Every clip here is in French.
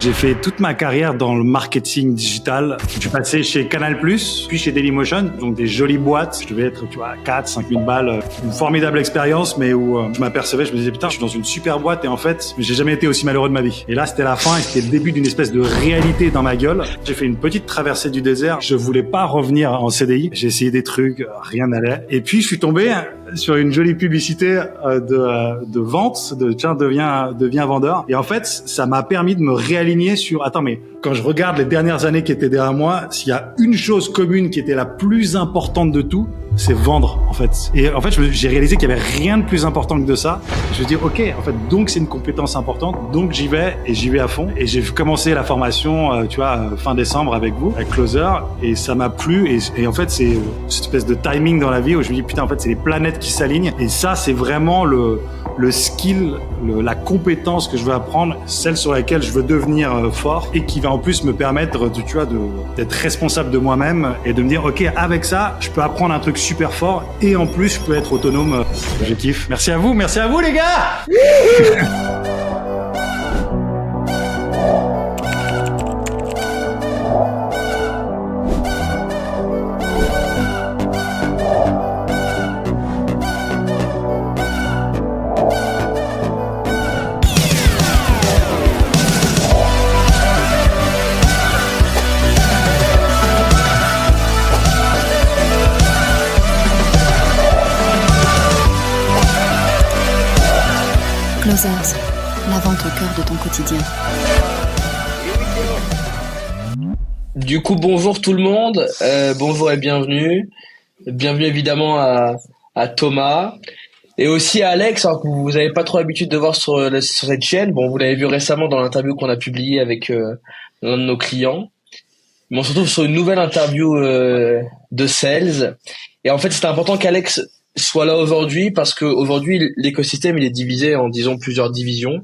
J'ai fait toute ma carrière dans le marketing digital. Je suis passé chez Canal+, puis chez Dailymotion, donc des jolies boîtes. Je devais être, 4-5 000 balles. Une formidable expérience, mais où je m'apercevais, je me disais, putain, je suis dans une super boîte et en fait, j'ai jamais été aussi malheureux de ma vie. Et là, c'était la fin et c'était le début d'une espèce de réalité dans ma gueule. J'ai fait une petite traversée du désert. Je voulais pas revenir en CDI. J'ai essayé des trucs, rien n'allait. Et puis, je suis tombé sur une jolie publicité de vente, de tiens, deviens vendeur. Et en fait, ça m'a permis de me réaligner sur, attends, mais quand je regarde les dernières années qui étaient derrière moi, s'il y a une chose commune qui était la plus importante de tout, c'est vendre, en fait. Et en fait, j'ai réalisé qu'il y avait rien de plus important que de ça. Je me dis, ok, en fait, donc c'est une compétence importante, donc j'y vais et j'y vais à fond. Et j'ai commencé la formation, fin décembre avec vous, avec Closer, et ça m'a plu. Et en fait, c'est cette espèce de timing dans la vie où je me dis, putain, en fait, c'est les planètes qui s'alignent. Et ça, c'est vraiment le skill, la compétence que je veux apprendre, celle sur laquelle je veux devenir fort et qui va en plus me permettre d'être responsable de moi-même et de me dire, ok, avec ça, je peux apprendre un truc super fort et en plus, je peux être autonome. Objectif. Merci à vous les gars. Closers, la vente au cœur de ton quotidien. Du coup, bonjour tout le monde, bonjour et bienvenue. Bienvenue évidemment à Thomas et aussi à Alex, alors que vous n'avez pas trop l'habitude de voir sur cette chaîne. Bon, vous l'avez vu récemment dans l'interview qu'on a publiée avec l'un de nos clients. Mais on se retrouve sur une nouvelle interview de sales. Et en fait, c'est important qu'Alex soit là aujourd'hui parce que aujourd'hui l'écosystème il est divisé en disons plusieurs divisions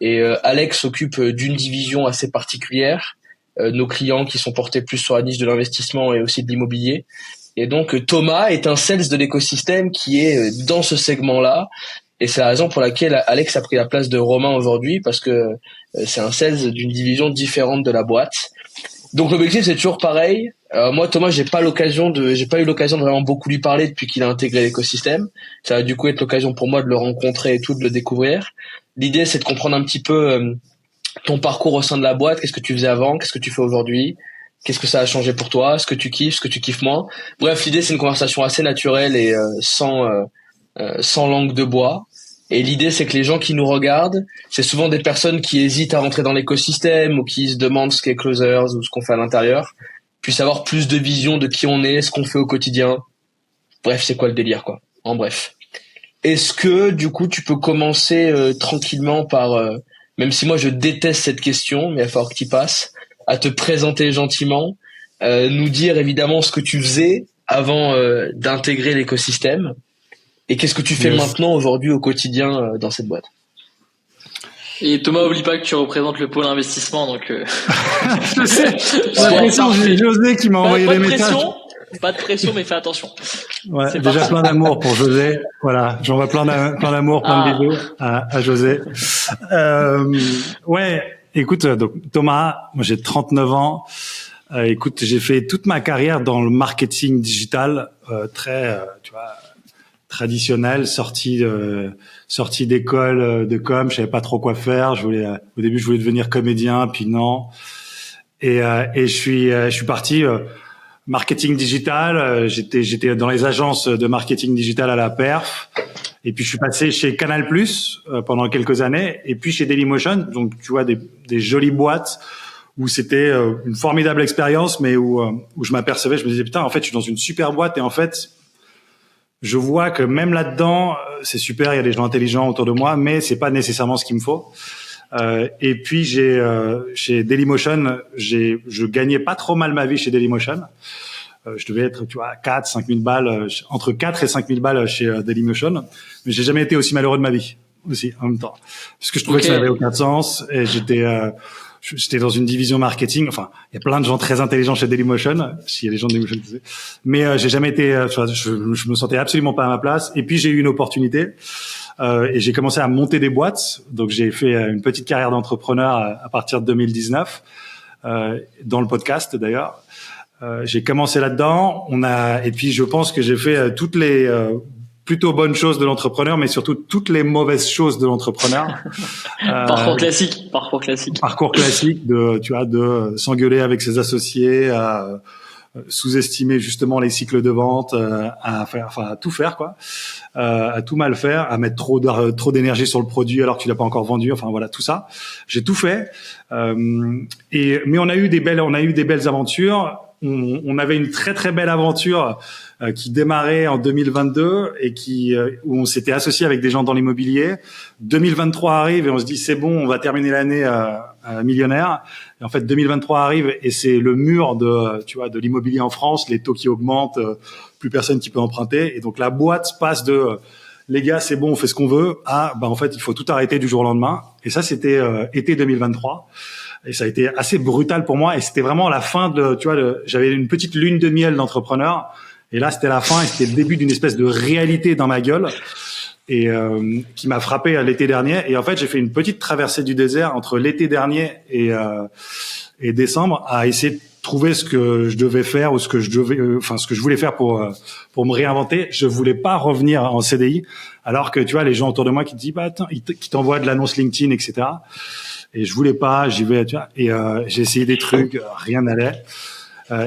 et Alex s'occupe d'une division assez particulière, nos clients qui sont portés plus sur la niche de l'investissement et aussi de l'immobilier, et donc Thomas est un sales de l'écosystème qui est dans ce segment-là, et c'est la raison pour laquelle Alex a pris la place de Romain aujourd'hui, parce que c'est un sales d'une division différente de la boîte. Donc l'objectif c'est toujours pareil. Moi Thomas, j'ai pas eu l'occasion de vraiment beaucoup lui parler depuis qu'il a intégré l'écosystème. Ça va du coup être l'occasion pour moi de le rencontrer et tout, de le découvrir. L'idée c'est de comprendre un petit peu ton parcours au sein de la boîte, qu'est-ce que tu faisais avant, qu'est-ce que tu fais aujourd'hui, qu'est-ce que ça a changé pour toi, ce que tu kiffes moins. Bref, l'idée c'est une conversation assez naturelle et sans langue de bois. Et l'idée, c'est que les gens qui nous regardent, c'est souvent des personnes qui hésitent à rentrer dans l'écosystème ou qui se demandent ce qu'est Closers ou ce qu'on fait à l'intérieur, puissent avoir plus de vision de qui on est, ce qu'on fait au quotidien. Bref, c'est quoi le délire, quoi. En bref. Est-ce que, du coup, tu peux commencer tranquillement par, même si moi je déteste cette question, mais il va falloir que tu y passes, à te présenter gentiment, nous dire évidemment ce que tu faisais avant d'intégrer l'écosystème. Et qu'est-ce que tu fais maintenant, aujourd'hui, au quotidien, dans cette boîte? Et Thomas, oublie pas que tu représentes le pôle investissement, donc... Je sais. J'ai José qui m'a envoyé des messages. Pas de pression, mais fais attention. Ouais, c'est déjà plein d'amour pour José. Voilà, j'envoie plein d'amour, plein de bisous à José. Ouais, écoute, donc Thomas, moi j'ai 39 ans. Écoute, j'ai fait toute ma carrière dans le marketing digital, très, traditionnel, sorti d'école de com, je savais pas trop quoi faire. Au début, je voulais devenir comédien, puis non. Et je suis parti marketing digital. J'étais dans les agences de marketing digital à la Perf. Et puis je suis passé chez Canal+ pendant quelques années, et puis chez Dailymotion. Donc tu vois des jolies boîtes où c'était une formidable expérience, mais où je m'apercevais, je me disais putain, en fait, je suis dans une super boîte et en fait, je vois que même là-dedans, c'est super, il y a des gens intelligents autour de moi, mais c'est pas nécessairement ce qu'il me faut. Et puis chez Dailymotion, je gagnais pas trop mal ma vie chez Dailymotion. Je devais être, 4-5 000 balles, entre 4 et 5 000 balles chez Dailymotion, mais j'ai jamais été aussi malheureux de ma vie aussi en même temps, parce que je trouvais que ça n'avait aucun sens et j'étais dans une division marketing. Enfin, il y a plein de gens très intelligents chez Dailymotion, s'il y a des gens de Dailymotion, mais j'ai jamais été. Je me sentais absolument pas à ma place. Et puis j'ai eu une opportunité et j'ai commencé à monter des boîtes. Donc j'ai fait une petite carrière d'entrepreneur à partir de 2019 dans le podcast d'ailleurs. J'ai commencé là-dedans. Et puis je pense que j'ai fait toutes les plutôt bonnes choses de l'entrepreneur, mais surtout toutes les mauvaises choses de l'entrepreneur. Parcours classique. Parcours classique de s'engueuler avec ses associés, à sous-estimer justement les cycles de vente, à tout faire quoi, à tout mal faire, à mettre trop d'énergie sur le produit alors que tu l'as pas encore vendu. Enfin voilà, tout ça. J'ai tout fait. Mais on a eu des belles aventures. On avait une très très belle aventure qui démarrait en 2022 et où on s'était associé avec des gens dans l'immobilier. 2023 arrive et on se dit c'est bon, on va terminer l'année millionnaire. Et en fait 2023 arrive et c'est le mur de l'immobilier en France, les taux qui augmentent, plus personne qui peut emprunter et donc la boîte passe de les gars c'est bon, on fait ce qu'on veut à en fait il faut tout arrêter du jour au lendemain. Et ça c'était été 2023. Et ça a été assez brutal pour moi et c'était vraiment la fin j'avais une petite lune de miel d'entrepreneur et là c'était la fin et c'était le début d'une espèce de réalité dans ma gueule et qui m'a frappé l'été dernier. Et en fait j'ai fait une petite traversée du désert entre l'été dernier et décembre à essayer de trouver ce que je devais faire ou ce que je voulais faire pour me réinventer. Je voulais pas revenir en CDI alors que tu vois les gens autour de moi qui te disent attends, qui t'envoient de l'annonce LinkedIn etc. Et je voulais pas, j'y vais, tu vois. Et j'ai essayé des trucs, rien n'allait.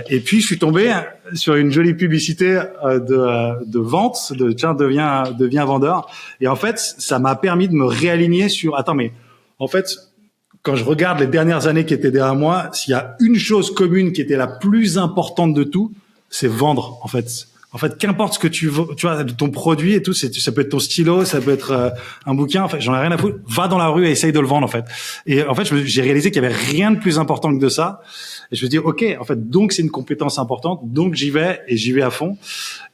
Et puis je suis tombé sur une jolie publicité de vente, deviens vendeur. Et en fait, ça m'a permis de me réaligner sur. Attends, mais en fait, quand je regarde les dernières années qui étaient derrière moi, s'il y a une chose commune qui était la plus importante de tout, c'est vendre. En fait, qu'importe ce que tu vois, de ton produit et tout, ça peut être ton stylo, ça peut être un bouquin. En fait, j'en ai rien à foutre. Va dans la rue et essaye de le vendre, en fait. Et en fait, j'ai réalisé qu'il y avait rien de plus important que de ça. Et je me dis, ok, en fait, donc c'est une compétence importante, donc j'y vais à fond.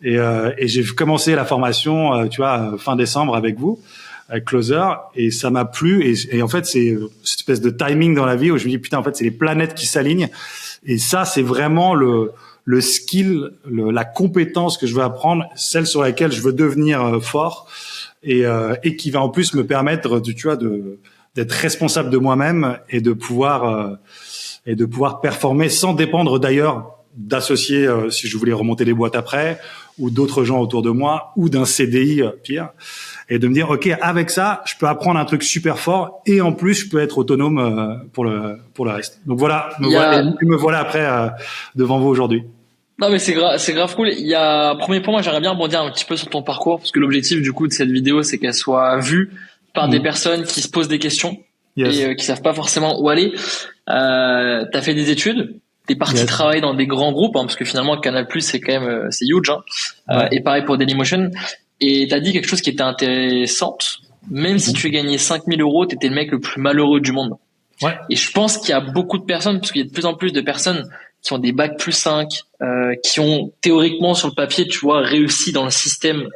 Et j'ai commencé la formation, fin décembre avec vous, avec Closer, et ça m'a plu. Et en fait, c'est cette espèce de timing dans la vie où je me dis, putain, en fait, c'est les planètes qui s'alignent. Et ça, c'est vraiment le skill, la compétence que je veux apprendre, celle sur laquelle je veux devenir fort et qui va en plus me permettre d'être responsable de moi-même et de pouvoir performer sans dépendre d'ailleurs d'associés si je voulais remonter les boîtes après ou d'autres gens autour de moi ou d'un CDI pire et de me dire ok avec ça je peux apprendre un truc super fort et en plus je peux être autonome pour le reste. Donc voilà, me voilà après devant vous aujourd'hui. Non mais c'est grave cool. Il y a premier point, moi j'aimerais bien rebondir un petit peu sur ton parcours parce que l'objectif du coup de cette vidéo c'est qu'elle soit vue par des personnes qui se posent des questions et qui savent pas forcément où aller. T'as fait des études, t'es parti travailler dans des grands groupes parce que finalement Canal+ c'est quand même c'est huge et pareil pour Dailymotion. Et t'as dit quelque chose qui était intéressant. Même si tu gagnais 5 000 euros, t'étais le mec le plus malheureux du monde. Ouais. Et je pense qu'il y a beaucoup de personnes, parce qu'il y a de plus en plus de personnes qui ont des bacs +5, qui ont théoriquement sur le papier, tu vois, réussi dans le système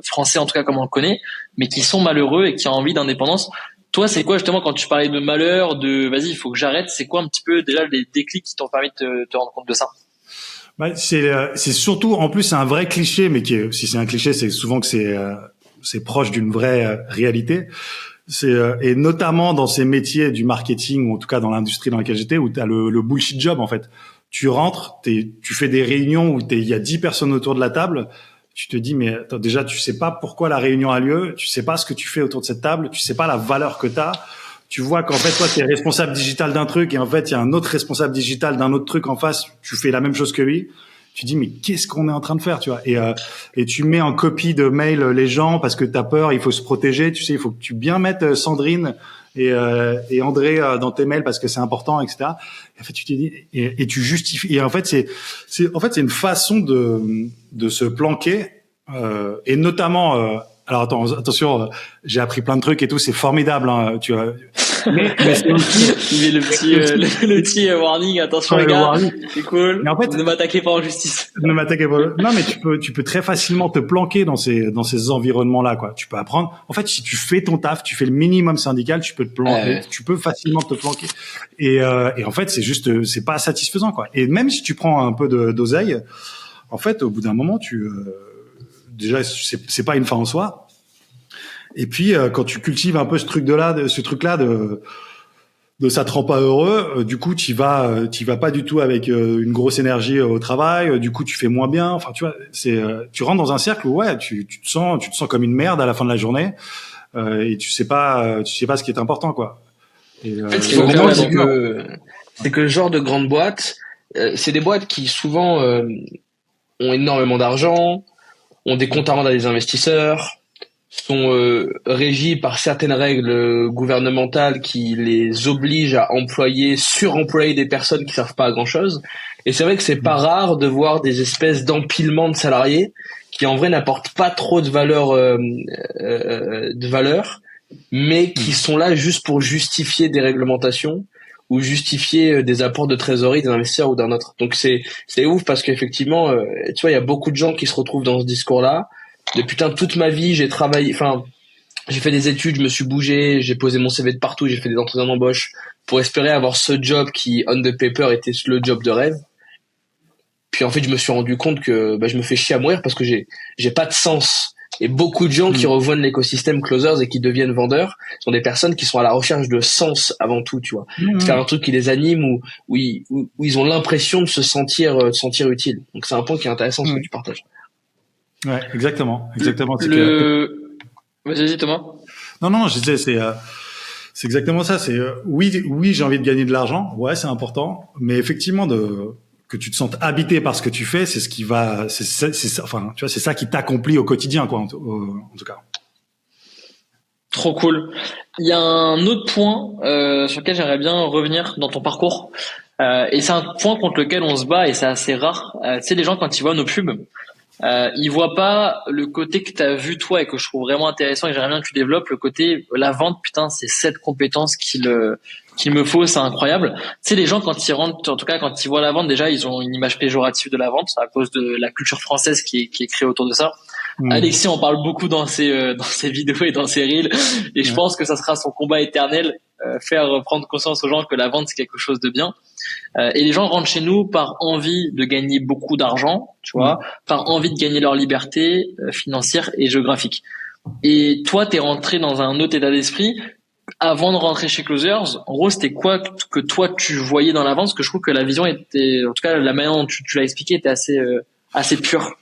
français, en tout cas comme on le connaît, mais qui sont malheureux et qui ont envie d'indépendance. Toi, c'est quoi justement quand tu parlais de malheur, de vas-y, il faut que j'arrête, c'est quoi un petit peu déjà les déclics qui t'ont permis de te rendre compte de ça? C'est surtout, en plus, c'est un vrai cliché, mais si c'est un cliché, c'est souvent que c'est proche d'une vraie réalité. Et notamment dans ces métiers du marketing, ou en tout cas dans l'industrie dans laquelle j'étais, où t'as le bullshit job, en fait. Tu rentres, tu fais des réunions où il y a 10 personnes autour de la table. Tu te dis, mais attends, déjà, tu sais pas pourquoi la réunion a lieu, tu sais pas ce que tu fais autour de cette table, tu sais pas la valeur que t'as. Tu vois qu'en fait, toi, tu es responsable digital d'un truc et en fait, il y a un autre responsable digital d'un autre truc en face. Tu fais la même chose que lui. Tu dis, mais qu'est-ce qu'on est en train de faire, tu vois? Et tu mets en copie de mail les gens parce que t'as peur, il faut se protéger. Tu sais, il faut que tu bien mettes Sandrine et André dans tes mails parce que c'est important, etc. Et en fait, tu te dis, et tu justifies. Et en fait, c'est une façon de se planquer, et notamment, alors attention, j'ai appris plein de trucs et tout, c'est formidable, hein, tu vois. mais c'est aussi, il met le petit warning, attention les gars, c'est cool. Mais en fait, ne m'attaquez pas en justice. Ne m'attaquez pas. Non, mais tu peux très facilement te planquer dans ces environnements-là, quoi. Tu peux apprendre. En fait, si tu fais ton taf, tu fais le minimum syndical, tu peux te planquer. Tu peux facilement te planquer. Et en fait, c'est pas satisfaisant, quoi. Et même si tu prends un peu d'oseille, en fait, au bout d'un moment, déjà, c'est pas une fin en soi. Et puis, quand tu cultives un peu ce truc-là de ça te rend pas heureux, du coup, t'y vas pas du tout avec une grosse énergie au travail, du coup, tu fais moins bien. Enfin, tu vois, tu rentres dans un cercle où, ouais, tu te sens comme une merde à la fin de la journée, et tu sais pas ce qui est important, quoi. Et, en fait, ce qu'il faut comprendre, c'est que le genre de grandes boîtes, c'est des boîtes qui souvent ont énormément d'argent, ont des comptes à rendre à des investisseurs, sont régis par certaines règles gouvernementales qui les obligent à suremployer des personnes qui servent pas à grand chose. Et c'est vrai que c'est pas rare de voir des espèces d'empilement de salariés qui en vrai n'apportent pas trop de valeur, mais qui sont là juste pour justifier des réglementations ou justifier des apports de trésorerie d'un investisseur ou d'un autre. Donc c'est ouf parce qu'effectivement, tu vois, il y a beaucoup de gens qui se retrouvent dans ce discours-là. Depuis toute ma vie, j'ai fait des études, je me suis bougé, j'ai posé mon CV de partout, j'ai fait des entretiens d'embauche pour espérer avoir ce job qui, on the paper, était le job de rêve. Puis en fait, je me suis rendu compte que je me fais chier à mourir parce que j'ai pas de sens. Et beaucoup de gens qui rejoignent l'écosystème closers et qui deviennent vendeurs sont des personnes qui sont à la recherche de sens avant tout, tu vois. Faire un truc qui les anime où ils ont l'impression de se sentir utile. Donc c'est un point qui est intéressant ce que tu partages. Ouais, exactement. Vas-y, Thomas. Non, je disais, c'est exactement ça. C'est oui, j'ai envie de gagner de l'argent. Ouais, c'est important. Mais effectivement, que tu te sentes habité par ce que tu fais, c'est ce qui va, enfin, tu vois, c'est ça qui t'accomplit au quotidien, quoi, en tout cas. Trop cool. Il y a un autre point sur lequel j'aimerais bien revenir dans ton parcours. Et c'est un point contre lequel on se bat et c'est assez rare. Tu sais, les gens, quand ils voient nos pubs, ils voient pas le côté que t'as vu toi et que je trouve vraiment intéressant et j'aimerais bien que tu développes le côté la vente. Putain, c'est cette compétence qu'il me faut, c'est incroyable. Tu sais, les gens quand ils rentrent, en tout cas quand ils voient la vente, déjà ils ont une image péjorative de la vente à cause de la culture française qui est créée autour de ça. Alexis en parle beaucoup dans ses vidéos et dans ses reels et je pense que ça sera son combat éternel, faire prendre conscience aux gens que la vente c'est quelque chose de bien. Et les gens rentrent chez nous par envie de gagner beaucoup d'argent, tu vois, par envie de gagner leur liberté financière et géographique. Et toi, t'es rentré dans un autre état d'esprit avant de rentrer chez Closers. En gros, c'était quoi que toi tu voyais dans la vente? Parce que je trouve que la vision était, en tout cas, la manière dont tu l'as expliqué était assez pure.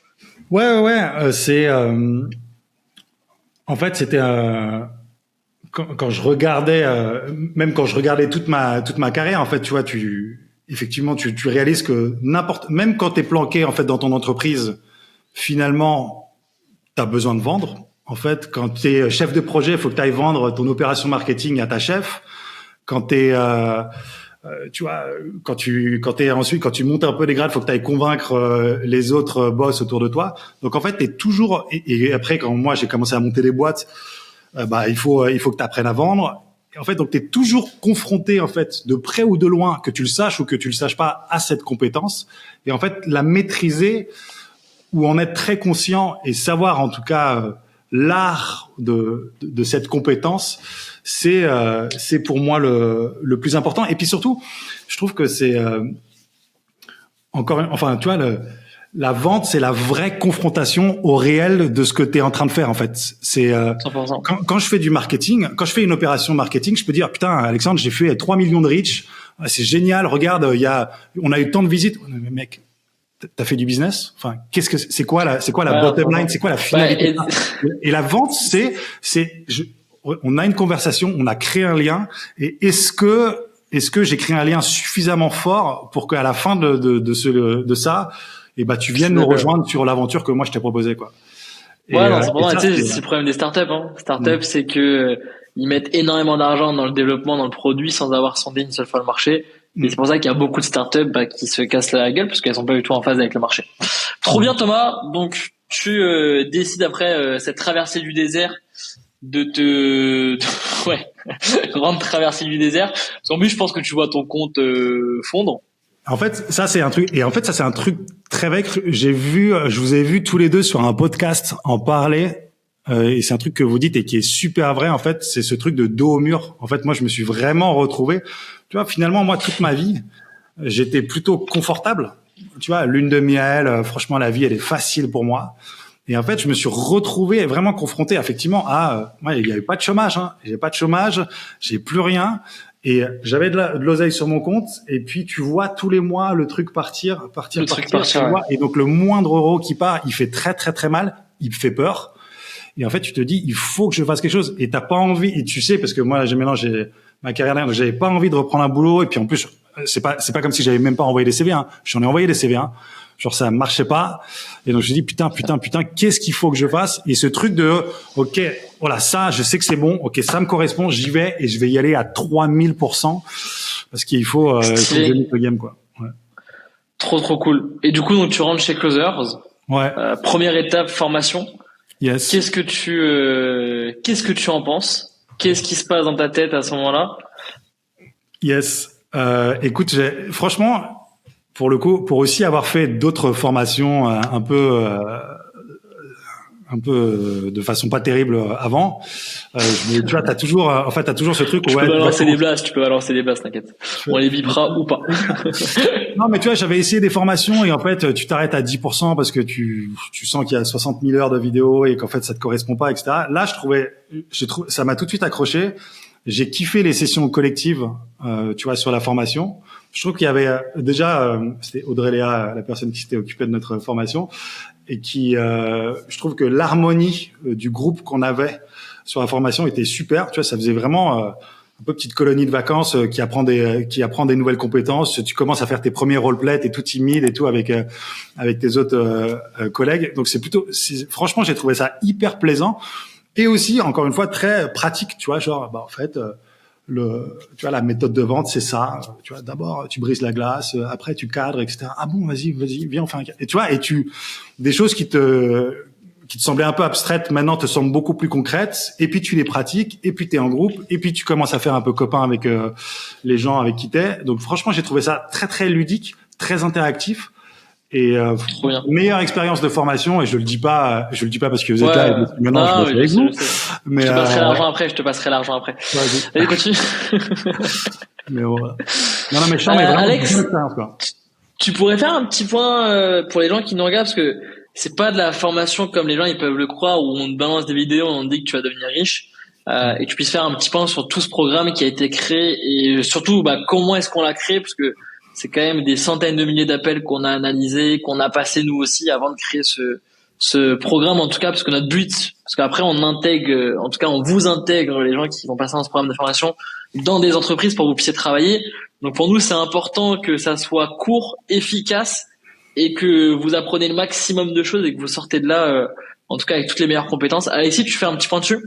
Ouais, c'est en fait c'était quand je regardais même quand je regardais toute ma carrière, en fait, tu vois, effectivement tu réalises que même quand t'es planqué en fait dans ton entreprise, finalement t'as besoin de vendre. En fait, quand t'es chef de projet, il faut que t'ailles vendre ton opération marketing à ta chef. Quand t'es tu vois, quand tu montes un peu les grades, faut que tu ailles convaincre les autres boss autour de toi. Donc en fait, t'es toujours et après quand moi j'ai commencé à monter des boîtes, il faut que tu apprennes à vendre. Et en fait, donc t'es toujours confronté en fait de près ou de loin, que tu le saches ou que tu le saches pas, à cette compétence. Et en fait, la maîtriser ou en être très conscient et savoir en tout cas l'art de cette compétence, c'est pour moi le plus important. Et puis surtout, je trouve que c'est tu vois, la vente, c'est la vraie confrontation au réel de ce que tu es en train de faire, en fait. C'est quand je fais du marketing, quand je fais une opération marketing, je peux dire putain, Alexandre, j'ai fait 3 millions de reach, c'est génial, regarde, on a eu tant de visites. Mais mec, t'as fait du business? Enfin, c'est quoi la bottom line? C'est quoi la finalité? Et la vente, on a une conversation, on a créé un lien, et est-ce que j'ai créé un lien suffisamment fort pour qu'à la fin de ça, tu viennes nous rejoindre sur l'aventure que moi je t'ai proposée, quoi. C'est le problème des startups, hein. Startups, c'est que ils mettent énormément d'argent dans le développement, dans le produit, sans avoir sondé une seule fois le marché. Et c'est pour ça qu'il y a beaucoup de startups qui se cassent la gueule parce qu'elles sont pas du tout en phase avec le marché. Trop bien, Thomas. Donc tu décides après cette traversée du désert ouais, grande traversée du désert. Parce qu'en plus, je pense que tu vois ton compte fondre. En fait, ça c'est un truc très vrai. Je vous ai vu tous les deux sur un podcast en parler. Et c'est un truc que vous dites et qui est super vrai. En fait, c'est ce truc de dos au mur. En fait, moi, je me suis vraiment retrouvé. Tu vois, finalement, moi, toute ma vie, j'étais plutôt confortable. Tu vois, lune de miel. Franchement, la vie, elle est facile pour moi. Et en fait, je me suis retrouvé vraiment confronté, effectivement, à. Moi, il n'y avait pas de chômage. J'ai pas de chômage. J'ai plus rien. Et j'avais de l'oseille sur mon compte. Et puis, tu vois tous les mois le truc partir. Tu vois. Et donc, le moindre euro qui part, il fait très, très, très mal. Il fait peur. Et en fait, tu te dis, il faut que je fasse quelque chose. Et t'as pas envie. Et tu sais, parce que moi, j'ai ma carrière là, j'avais pas envie de reprendre un boulot. Et puis en plus, c'est pas comme si j'avais même pas envoyé des CV. J'en ai envoyé des CV. Genre ça marchait pas. Et donc je me dis putain, qu'est-ce qu'il faut que je fasse? Et ce truc de, ok, voilà, ça, je sais que c'est bon. Ok, ça me correspond. J'y vais et je vais y aller à 3000% parce qu'il faut gagner le game, quoi. Ouais. Trop cool. Et du coup, donc tu rentres chez Closers. Ouais. Première étape, formation. Yes. Qu'est-ce que tu en penses? Qu'est-ce qui se passe dans ta tête à ce moment-là? Yes. Écoute, franchement, pour le coup, pour aussi avoir fait d'autres formations un peu de façon pas terrible avant, tu vois, t'as toujours ce truc où tu peux balancer des blasts, t'inquiète. On les bipera ou pas. Non, mais tu vois, j'avais essayé des formations et en fait, tu t'arrêtes à 10% parce que tu sens qu'il y a 60 000 heures de vidéo et qu'en fait, ça te correspond pas, etc. Là, ça m'a tout de suite accroché. J'ai kiffé les sessions collectives, tu vois, sur la formation. Je trouve qu'il y avait déjà, c'était Audrey Léa, la personne qui s'était occupée de notre formation, et qui, je trouve que l'harmonie du groupe qu'on avait sur la formation était super. Tu vois, ça faisait vraiment un peu petite colonie de vacances qui apprend des nouvelles compétences. Tu commences à faire tes premiers roleplays, t'es tout timide et tout avec tes autres collègues. Donc franchement, j'ai trouvé ça hyper plaisant et aussi encore une fois très pratique. Tu vois, genre en fait. Tu vois, la méthode de vente, c'est ça. Tu vois, d'abord, tu brises la glace, après, tu cadres, etc. Ah bon, vas-y, viens, on fait un cadre. Et tu vois, des choses qui te semblaient un peu abstraites, maintenant, te semblent beaucoup plus concrètes. Et puis, tu les pratiques, et puis, t'es en groupe, et puis, tu commences à faire un peu copain avec les gens avec qui t'es. Donc, franchement, j'ai trouvé ça très, très ludique, très interactif. Et meilleure expérience de formation, et je le dis pas parce que vous êtes là et maintenant je bosse avec vous. Mais je te passerai l'argent après. Allez, continue. Mais voilà. Non, mais je vraiment Alex, tu pourrais faire un petit point pour les gens qui nous regardent, parce que c'est pas de la formation comme les gens ils peuvent le croire, où on te balance des vidéos, on te dit que tu vas devenir riche, et tu puisses faire un petit point sur tout ce programme qui a été créé, et surtout comment est-ce qu'on l'a créé, parce que c'est quand même des centaines de milliers d'appels qu'on a analysés, qu'on a passé nous aussi avant de créer ce programme, en tout cas, parce que notre but, parce qu'après on vous intègre les gens qui vont passer dans ce programme de formation dans des entreprises pour que vous puissiez travailler. Donc pour nous, c'est important que ça soit court, efficace, et que vous apprenez le maximum de choses et que vous sortez de là, en tout cas avec toutes les meilleures compétences. Alexis, tu fais un petit point dessus?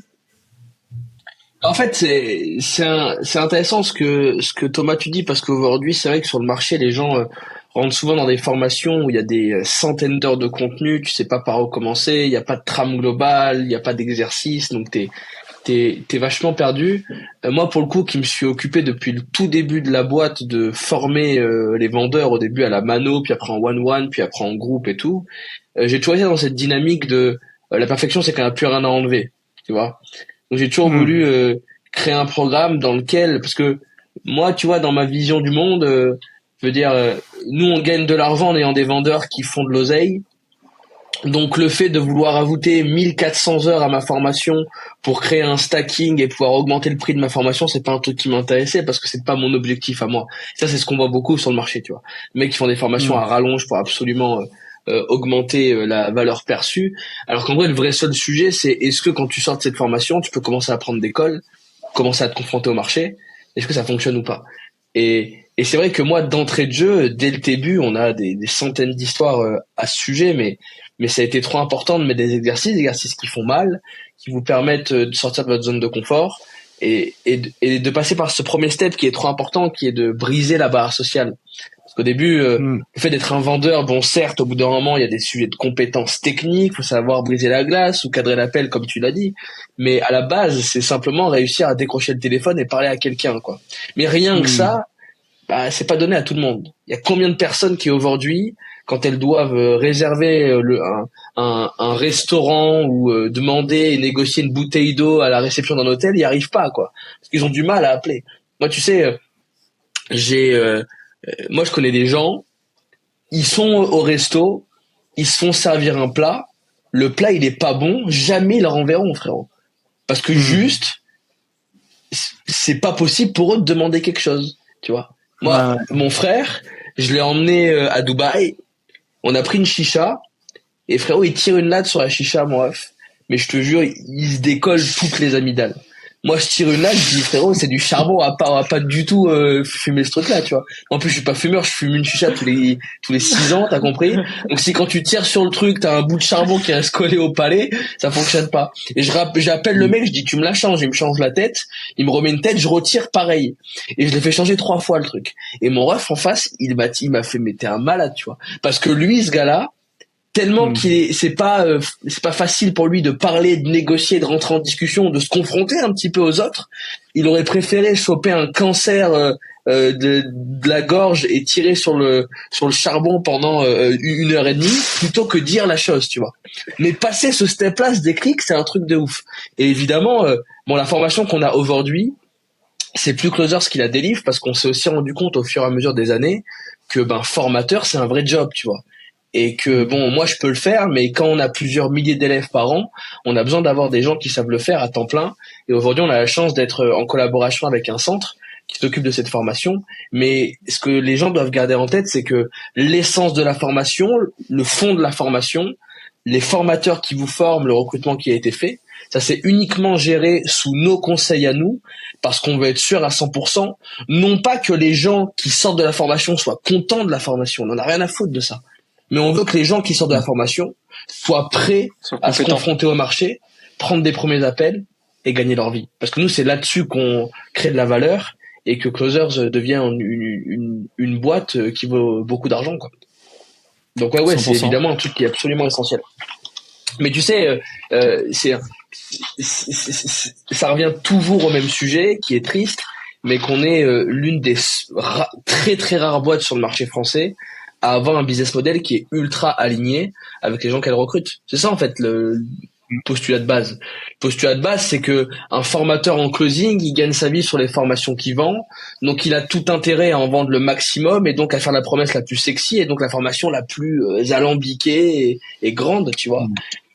En fait, c'est intéressant ce que Thomas tu dis, parce qu'aujourd'hui, c'est vrai que sur le marché, les gens rentrent souvent dans des formations où il y a des centaines d'heures de contenu, tu sais pas par où commencer, il y a pas de trame globale, il y a pas d'exercice, donc t'es vachement perdu. Moi, pour le coup, qui me suis occupé depuis le tout début de la boîte de former les vendeurs, au début à la mano, puis après en one-one, puis après en groupe et tout, j'ai toujours été dans cette dynamique de la perfection, c'est qu'on n'a plus rien à enlever, tu vois. Donc j'ai toujours voulu créer un programme dans lequel, parce que moi, tu vois, dans ma vision du monde, je veux dire, nous on gagne de l'argent en ayant des vendeurs qui font de l'oseille. Donc le fait de vouloir ajouter 1400 heures à ma formation pour créer un stacking et pouvoir augmenter le prix de ma formation, c'est pas un truc qui m'intéressait, parce que c'est pas mon objectif à moi. Ça, c'est ce qu'on voit beaucoup sur le marché, tu vois. Les mecs qui font des formations à rallonge pour absolument augmenter la valeur perçue, alors qu'en vrai le vrai seul sujet, c'est est-ce que quand tu sors de cette formation, tu peux commencer à prendre des calls, commencer à te confronter au marché, est-ce que ça fonctionne ou pas. Et c'est vrai que moi, d'entrée de jeu, dès le début, on a des centaines d'histoires à ce sujet, mais ça a été trop important de mettre des exercices qui font mal, qui vous permettent de sortir de votre zone de confort et de passer par ce premier step qui est trop important, qui est de briser la barrière sociale. Parce qu'au début, le fait d'être un vendeur, bon, certes, au bout d'un moment, il y a des sujets de compétences techniques, faut savoir briser la glace ou cadrer l'appel, comme tu l'as dit. Mais à la base, c'est simplement réussir à décrocher le téléphone et parler à quelqu'un, quoi. Mais rien que ça, bah, c'est pas donné à tout le monde. Il y a combien de personnes qui aujourd'hui, quand elles doivent réserver un restaurant ou demander et négocier une bouteille d'eau à la réception d'un hôtel, n'y arrivent pas, quoi. Parce qu'ils ont du mal à appeler. Moi, tu sais, moi, je connais des gens, ils sont au resto, ils se font servir un plat, le plat, il est pas bon, jamais ils le renverront, frérot. Parce que juste, c'est pas possible pour eux de demander quelque chose, tu vois. Moi, mon frère, je l'ai emmené à Dubaï, on a pris une chicha, et frérot, il tire une latte sur la chicha, mon ref. Mais je te jure, il se décolle toutes les amygdales. Moi, je tire une latte, je dis, frérot, c'est du charbon, on va pas du tout fumer ce truc-là, tu vois. En plus, je suis pas fumeur, je fume une chicha tous les 6 ans, t'as compris? Donc, si quand tu tires sur le truc, t'as un bout de charbon qui reste collé au palais, ça fonctionne pas. Et j'appelle le mec, je dis, tu me la changes, il me change la tête, il me remet une tête, je retire pareil. Et je l'ai fait changer 3 fois le truc. Et mon ref, en face, il m'a fait, mais t'es un malade, tu vois. Parce que lui, ce gars-là, tellement c'est pas facile pour lui de parler, de négocier, de rentrer en discussion, de se confronter un petit peu aux autres. Il aurait préféré choper un cancer de la gorge et tirer sur le charbon pendant 1 heure et demie plutôt que dire la chose, tu vois. Mais passer ce step-là, ce déclic, c'est un truc de ouf. Et évidemment, la formation qu'on a aujourd'hui, c'est plus Closers qui la délivre parce qu'on s'est aussi rendu compte au fur et à mesure des années que formateur, c'est un vrai job, tu vois. Et que moi je peux le faire, mais quand on a plusieurs milliers d'élèves par an, on a besoin d'avoir des gens qui savent le faire à temps plein. Et aujourd'hui, on a la chance d'être en collaboration avec un centre qui s'occupe de cette formation. Mais ce que les gens doivent garder en tête, c'est que l'essence de la formation, le fond de la formation, les formateurs qui vous forment, le recrutement qui a été fait, ça c'est uniquement géré sous nos conseils à nous, parce qu'on veut être sûr à 100%, non pas que les gens qui sortent de la formation soient contents de la formation, on n'en a rien à foutre de ça. Mais on veut que les gens qui sortent de la formation soient prêts à se confronter au marché, prendre des premiers appels et gagner leur vie. Parce que nous, c'est là-dessus qu'on crée de la valeur et que Closers devient une boîte qui vaut beaucoup d'argent, quoi. Donc ouais, c'est évidemment un truc qui est absolument essentiel. Mais tu sais, ça revient toujours au même sujet, qui est triste, mais qu'on est l'une des très très rares boîtes sur le marché français à avoir un business model qui est ultra aligné avec les gens qu'elle recrute. C'est ça en fait le postulat de base. Le postulat de base, c'est que un formateur en closing, il gagne sa vie sur les formations qu'il vend, donc il a tout intérêt à en vendre le maximum et donc à faire la promesse la plus sexy et donc la formation la plus alambiquée et grande, tu vois.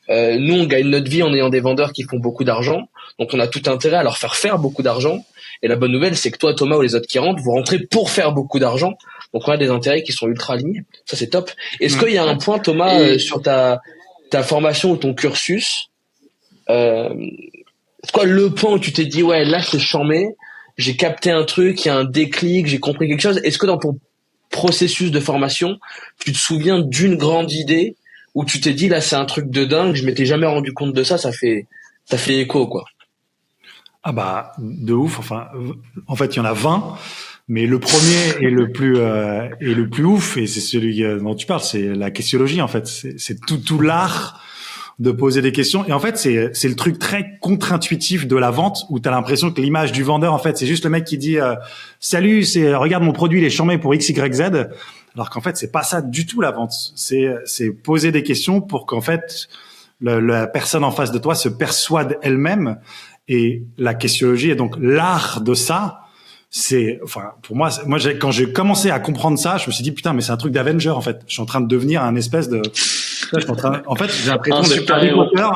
Nous, on gagne notre vie en ayant des vendeurs qui font beaucoup d'argent, donc on a tout intérêt à leur faire beaucoup d'argent. Et la bonne nouvelle, c'est que toi, Thomas, ou les autres qui rentrent, vous rentrez pour faire beaucoup d'argent. Donc on a des intérêts qui sont ultra alignés. Ça, c'est top. Est-ce qu'il y a un point, Thomas, sur ta formation ou ton cursus, c'est quoi le point où tu t'es dit, ouais, là, c'est charmé, j'ai capté un truc, il y a un déclic, j'ai compris quelque chose. Est-ce que dans ton processus de formation, tu te souviens d'une grande idée où tu t'es dit, là, c'est un truc de dingue, je m'étais jamais rendu compte de ça, ça fait écho, quoi. Ah bah, de ouf. Enfin, en fait, il y en a 20, mais le premier est le plus ouf, et c'est celui dont tu parles, c'est la questiologie, en fait. C'est tout l'art de poser des questions. Et en fait, c'est le truc très contre-intuitif de la vente, où t'as l'impression que l'image du vendeur, en fait, c'est juste le mec qui dit, salut, regarde mon produit, il est charmé pour X, Y, Z. Alors qu'en fait, c'est pas ça du tout, la vente. C'est poser des questions pour qu'en fait, la personne en face de toi se persuade elle-même. Et la questiologie est donc l'art de ça. Pour moi, quand j'ai commencé à comprendre ça, je me suis dit, putain, mais c'est un truc d'Avenger, en fait. Je suis en train de devenir un espèce de, en fait, j'ai l'impression d'être Harry Potter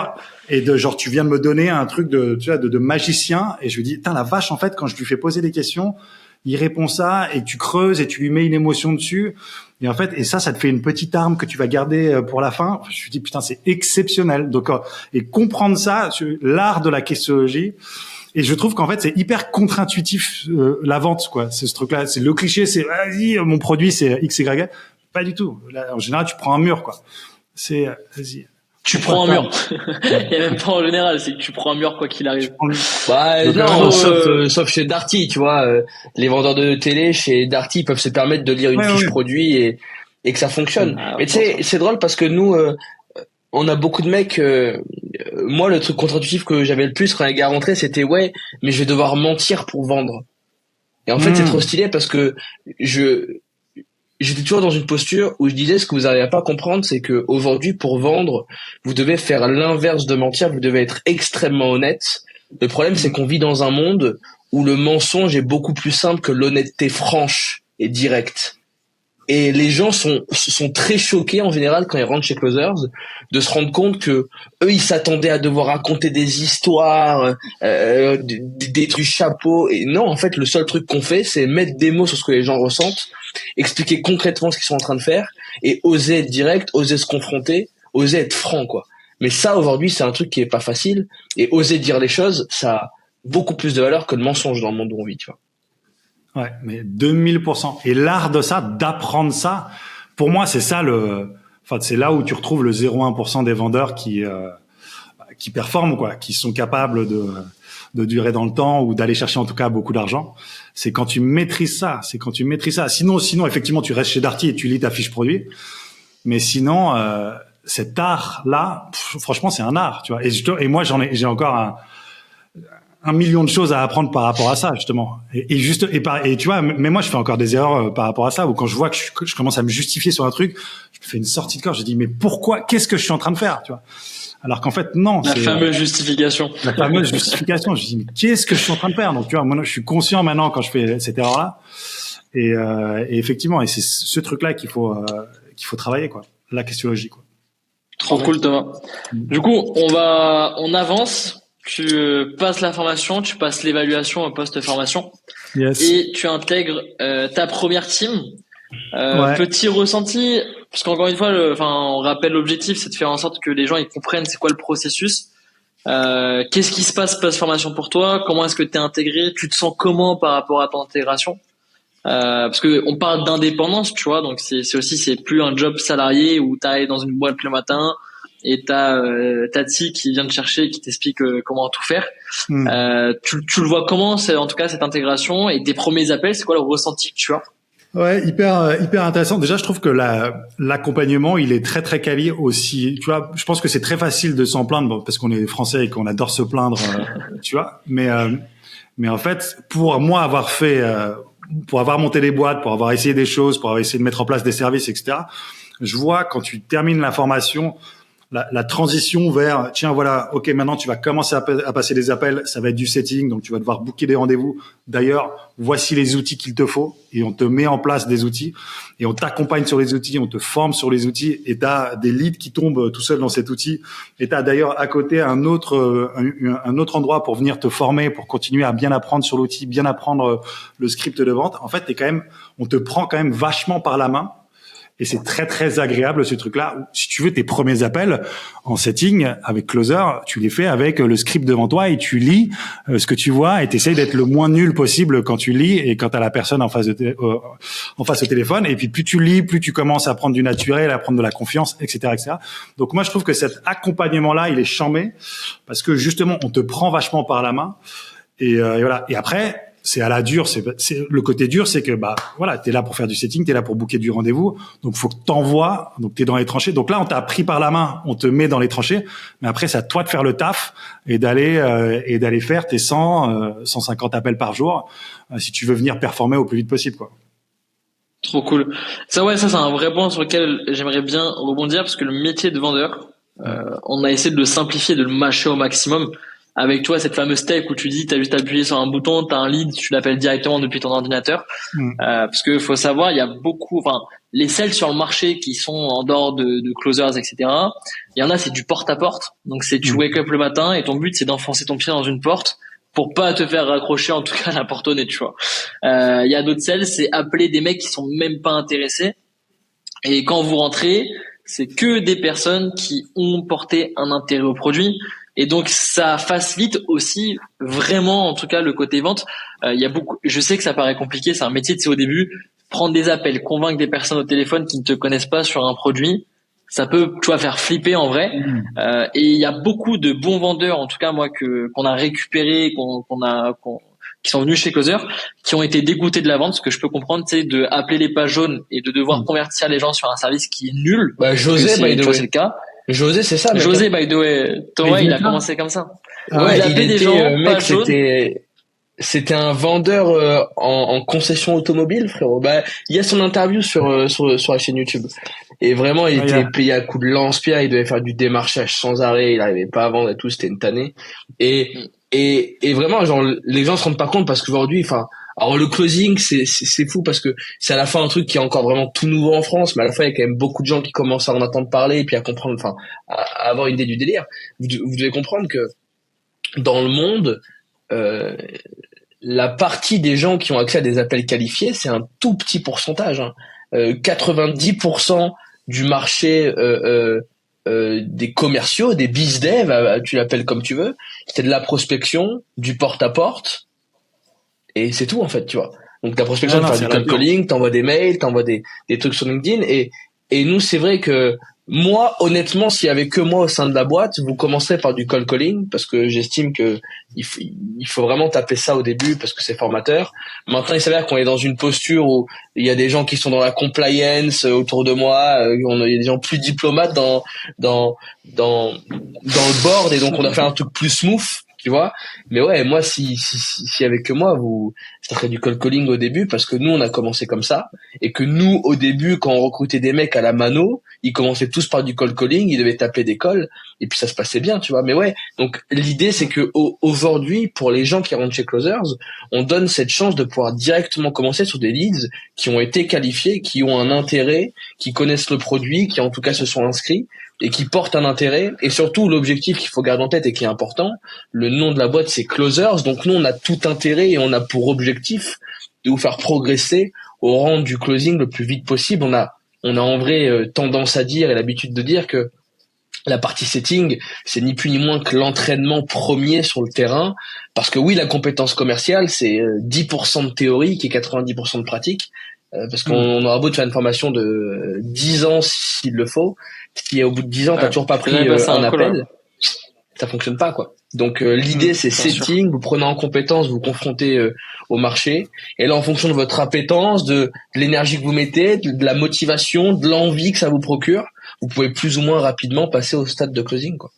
et genre, tu viens de me donner un truc de magicien, et je me dis, putain, la vache, en fait, quand je lui fais poser des questions, il répond ça, et tu creuses et tu lui mets une émotion dessus. Et en fait, ça te fait une petite arme que tu vas garder pour la fin. Je me suis dit, putain, c'est exceptionnel. Donc, et comprendre ça, l'art de la questiologie. Et je trouve qu'en fait, c'est hyper contre-intuitif, la vente, quoi. C'est ce truc-là. C'est le cliché, c'est, vas-y, mon produit, c'est X, Y. Pas du tout. Là, en général, tu prends un mur, quoi. Vas-y. Tu prends un mur. Et même pas en général, c'est que tu prends un mur quoi qu'il arrive. Sauf chez Darty, tu vois, les vendeurs de télé chez Darty peuvent se permettre de lire une fiche produit et que ça fonctionne. Mais tu sais, c'est drôle parce que nous, on a beaucoup de mecs. Moi, le truc contre-intuitif que j'avais le plus quand les gars rentraient, c'était mais je vais devoir mentir pour vendre. Et en fait, c'est trop stylé parce que j'étais toujours dans une posture où je disais ce que vous n'arrivez pas à comprendre, c'est que aujourd'hui, pour vendre, vous devez faire l'inverse de mentir, vous devez être extrêmement honnête. Le problème, c'est qu'on vit dans un monde où le mensonge est beaucoup plus simple que l'honnêteté franche et directe. Et les gens sont très choqués en général quand ils rentrent chez Closers de se rendre compte que eux ils s'attendaient à devoir raconter des histoires, des trucs chapeaux, et non, en fait le seul truc qu'on fait c'est mettre des mots sur ce que les gens ressentent, expliquer concrètement ce qu'ils sont en train de faire et oser être direct, oser se confronter, oser être franc quoi. Mais ça aujourd'hui c'est un truc qui est pas facile, et oser dire les choses ça a beaucoup plus de valeur que le mensonge dans le monde où on vit, tu vois. Ouais, mais 2000%. Et l'art de ça, d'apprendre ça, pour moi, c'est ça c'est là où tu retrouves le 0,1% des vendeurs qui performent, quoi, qui sont capables de durer dans le temps ou d'aller chercher en tout cas beaucoup d'argent. C'est quand tu maîtrises ça, Sinon, effectivement, tu restes chez Darty et tu lis ta fiche produit. Mais sinon, cet art-là, franchement, c'est un art, tu vois. Et moi, j'ai encore un million de choses à apprendre par rapport à ça, justement. Et tu vois, mais moi, je fais encore des erreurs par rapport à ça, où quand je vois que je commence à me justifier sur un truc, je me fais une sortie de corps, je dis, mais pourquoi, qu'est-ce que je suis en train de faire, tu vois? Alors qu'en fait, non. La fameuse justification. La fameuse justification. Je dis, mais qu'est-ce que je suis en train de faire? Donc, tu vois, moi, je suis conscient maintenant quand je fais cette erreur-là. Et effectivement, et c'est ce truc-là qu'il faut travailler, quoi. La questiologie, quoi. Trop cool, Thomas. Du coup, on avance. Tu passes la formation, tu passes l'évaluation post-formation, yes. Et tu intègres ta première team. Petit ressenti, parce qu'encore une fois, on rappelle l'objectif, c'est de faire en sorte que les gens ils comprennent c'est quoi le processus. Qu'est-ce qui se passe post-formation pour toi? Comment est-ce que tu es intégré? Tu te sens comment par rapport à ton intégration? Parce que on parle d'indépendance, tu vois, donc c'est plus un job salarié où tu ailles dans une boîte le matin et t'as Tati qui vient te chercher et qui t'explique comment tout faire. Tu le vois comment, c'est en tout cas cette intégration, et tes premiers appels, c'est quoi le ressenti que tu as? Ouais, hyper intéressant. Déjà, je trouve que l'accompagnement, il est très très quali aussi. Tu vois, je pense que c'est très facile de s'en plaindre parce qu'on est français et qu'on adore se plaindre, tu vois. Mais en fait, pour moi pour avoir monté des boîtes, pour avoir essayé des choses, pour avoir essayé de mettre en place des services, etc. Je vois quand tu termines la formation, la transition vers, tiens, voilà, ok, maintenant tu vas commencer à passer des appels, ça va être du setting, donc tu vas devoir booker des rendez-vous. D'ailleurs, voici les outils qu'il te faut, et on te met en place des outils, et on t'accompagne sur les outils, on te forme sur les outils, et t'as des leads qui tombent tout seuls dans cet outil, et t'as d'ailleurs à côté un autre endroit pour venir te former, pour continuer à bien apprendre sur l'outil, bien apprendre le script de vente. En fait, on te prend quand même vachement par la main. Et c'est très, très agréable, ce truc-là. Si tu veux, tes premiers appels en setting avec Closer, tu les fais avec le script devant toi et tu lis ce que tu vois, et tu essayes d'être le moins nul possible quand tu lis et quand tu as la personne en face au téléphone. Et puis, plus tu lis, plus tu commences à prendre du naturel, à prendre de la confiance, etc., etc. Donc, moi, je trouve que cet accompagnement-là, il est charmé parce que justement, on te prend vachement par la main. Et voilà. Et après, c'est à la dure, c'est le côté dur, c'est que t'es là pour faire du setting, t'es là pour booker du rendez-vous, donc faut que t'envoies, donc t'es dans les tranchées. Donc là, on t'a pris par la main, on te met dans les tranchées, mais après c'est à toi de faire le taf et d'aller faire tes 150 appels par jour si tu veux venir performer au plus vite possible, quoi. Trop cool. Ça c'est un vrai point sur lequel j'aimerais bien rebondir, parce que le métier de vendeur, on a essayé de le simplifier, de le mâcher au maximum. Avec toi, cette fameuse tech où tu dis, t'as juste appuyé sur un bouton, t'as un lead, tu l'appelles directement depuis ton ordinateur. Parce que faut savoir, il y a les sales sur le marché qui sont en dehors de Closers, etc. Il y en a, c'est du porte-à-porte. Donc tu wake up le matin et ton but, c'est d'enfoncer ton pied dans une porte pour pas te faire raccrocher, en tout cas, la porte au nez, tu vois. Il y a d'autres sales, c'est appeler des mecs qui sont même pas intéressés. Et quand vous rentrez, c'est que des personnes qui ont porté un intérêt au produit. Et donc ça facilite aussi vraiment, en tout cas, le côté vente. Je sais que ça paraît compliqué, c'est un métier, au début, prendre des appels, convaincre des personnes au téléphone qui ne te connaissent pas sur un produit, ça peut, tu vois, faire flipper en vrai. Et il y a beaucoup de bons vendeurs, en tout cas moi qu'on a récupéré, qui sont venus chez Closer, qui ont été dégoûtés de la vente. Ce que je peux comprendre, c'est de appeler les pages jaunes et de devoir convertir les gens sur un service qui est nul. Bah, José, by the way. C'est le cas. José, c'est ça. José, by the way. Thomas, il a commencé comme ça. Ouais, il appelait des gens, mec, c'était un vendeur en concession automobile, frérot. Bah, il y a son interview sur la chaîne YouTube. Et vraiment, il était payé à coups de lance-pierre, il devait faire du démarchage sans arrêt, il arrivait pas à vendre et tout, c'était une tannée. Et vraiment, genre, les gens se rendent pas compte parce qu'aujourd'hui, enfin, alors le closing, c'est fou parce que c'est à la fois un truc qui est encore vraiment tout nouveau en France, mais à la fois il y a quand même beaucoup de gens qui commencent à en entendre parler et puis à comprendre, enfin, à avoir une idée du délire. Vous devez comprendre que dans le monde, la partie des gens qui ont accès à des appels qualifiés, c'est un tout petit pourcentage. 90% du marché des commerciaux, des bizdev, tu l'appelles comme tu veux, c'est de la prospection, du porte-à-porte, et c'est tout en fait, tu vois. Donc la prospection, tu fais du cold calling, t'envoies des mails, t'envoies des trucs sur LinkedIn, et nous c'est vrai que moi, honnêtement, s'il y avait que moi au sein de la boîte, vous commencerez par du cold calling parce que j'estime que il faut vraiment taper ça au début parce que c'est formateur. Maintenant, il s'avère qu'on est dans une posture où il y a des gens qui sont dans la compliance autour de moi, il y a des gens plus diplomates dans le board et donc on a fait un truc plus smooth, tu vois. Mais ouais, moi, s'il y avait que moi, ça serait du cold calling au début parce que nous, on a commencé comme ça et que nous, au début, quand on recrutait des mecs à la mano, ils commençaient tous par du cold calling, ils devaient taper des calls et puis ça se passait bien, tu vois. Mais ouais, donc l'idée, c'est que aujourd'hui, pour les gens qui rentrent chez Closers, on donne cette chance de pouvoir directement commencer sur des leads qui ont été qualifiés, qui ont un intérêt, qui connaissent le produit, qui en tout cas se sont inscrits et qui portent un intérêt. Et surtout, l'objectif qu'il faut garder en tête et qui est important, le nom de la boîte, c'est Closers. Donc nous, on a tout intérêt et on a pour objectif de vous faire progresser au rang du closing le plus vite possible. On a en vrai tendance à dire et l'habitude de dire que la partie setting, c'est ni plus ni moins que l'entraînement premier sur le terrain. Parce que oui, la compétence commerciale, c'est 10% de théorie qui est 90% de pratique. Parce qu'on aura beau de faire une formation de 10 ans s'il le faut. Si au bout de 10 ans, t'as toujours pas pris un appel, ça fonctionne pas, quoi. Donc l'idée, c'est setting, vous prenez en compétence, vous confrontez au marché. Et là, en fonction de votre appétence, de l'énergie que vous mettez, de la motivation, de l'envie que ça vous procure, vous pouvez plus ou moins rapidement passer au stade de closing, quoi.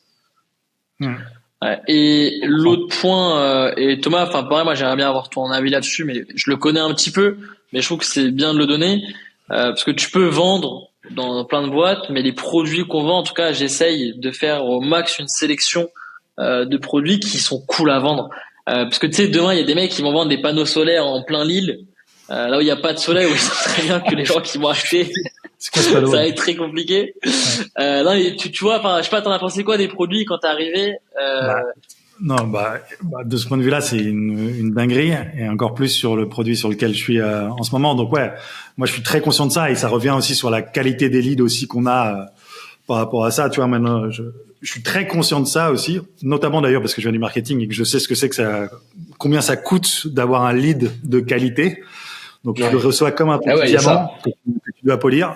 Ouais, et l'autre point, et Thomas, enfin pareil, moi j'aimerais bien avoir ton avis là-dessus, mais je le connais un petit peu, mais je trouve que c'est bien de le donner, parce que tu peux vendre dans plein de boîtes, mais les produits qu'on vend, en tout cas, j'essaye de faire au max une sélection de produits qui sont cool à vendre, parce que tu sais, demain il y a des mecs qui vont vendre des panneaux solaires en plein Lille, là où il n'y a pas de soleil, où ils savent très bien que les gens qui vont acheter, ça va être très compliqué. Ouais. Non, mais tu vois, enfin, je sais pas, t'en as pensé quoi des produits quand t'es arrivé Non, de ce point de vue-là, c'est une dinguerie, et encore plus sur le produit sur lequel je suis en ce moment. Donc ouais, moi je suis très conscient de ça, et ça revient aussi sur la qualité des leads aussi qu'on a par rapport à ça. Tu vois, maintenant, je suis très conscient de ça aussi, notamment d'ailleurs parce que je viens du marketing et que je sais ce que c'est combien ça coûte d'avoir un lead de qualité. Donc tu le reçois comme un petit diamant que tu dois polir.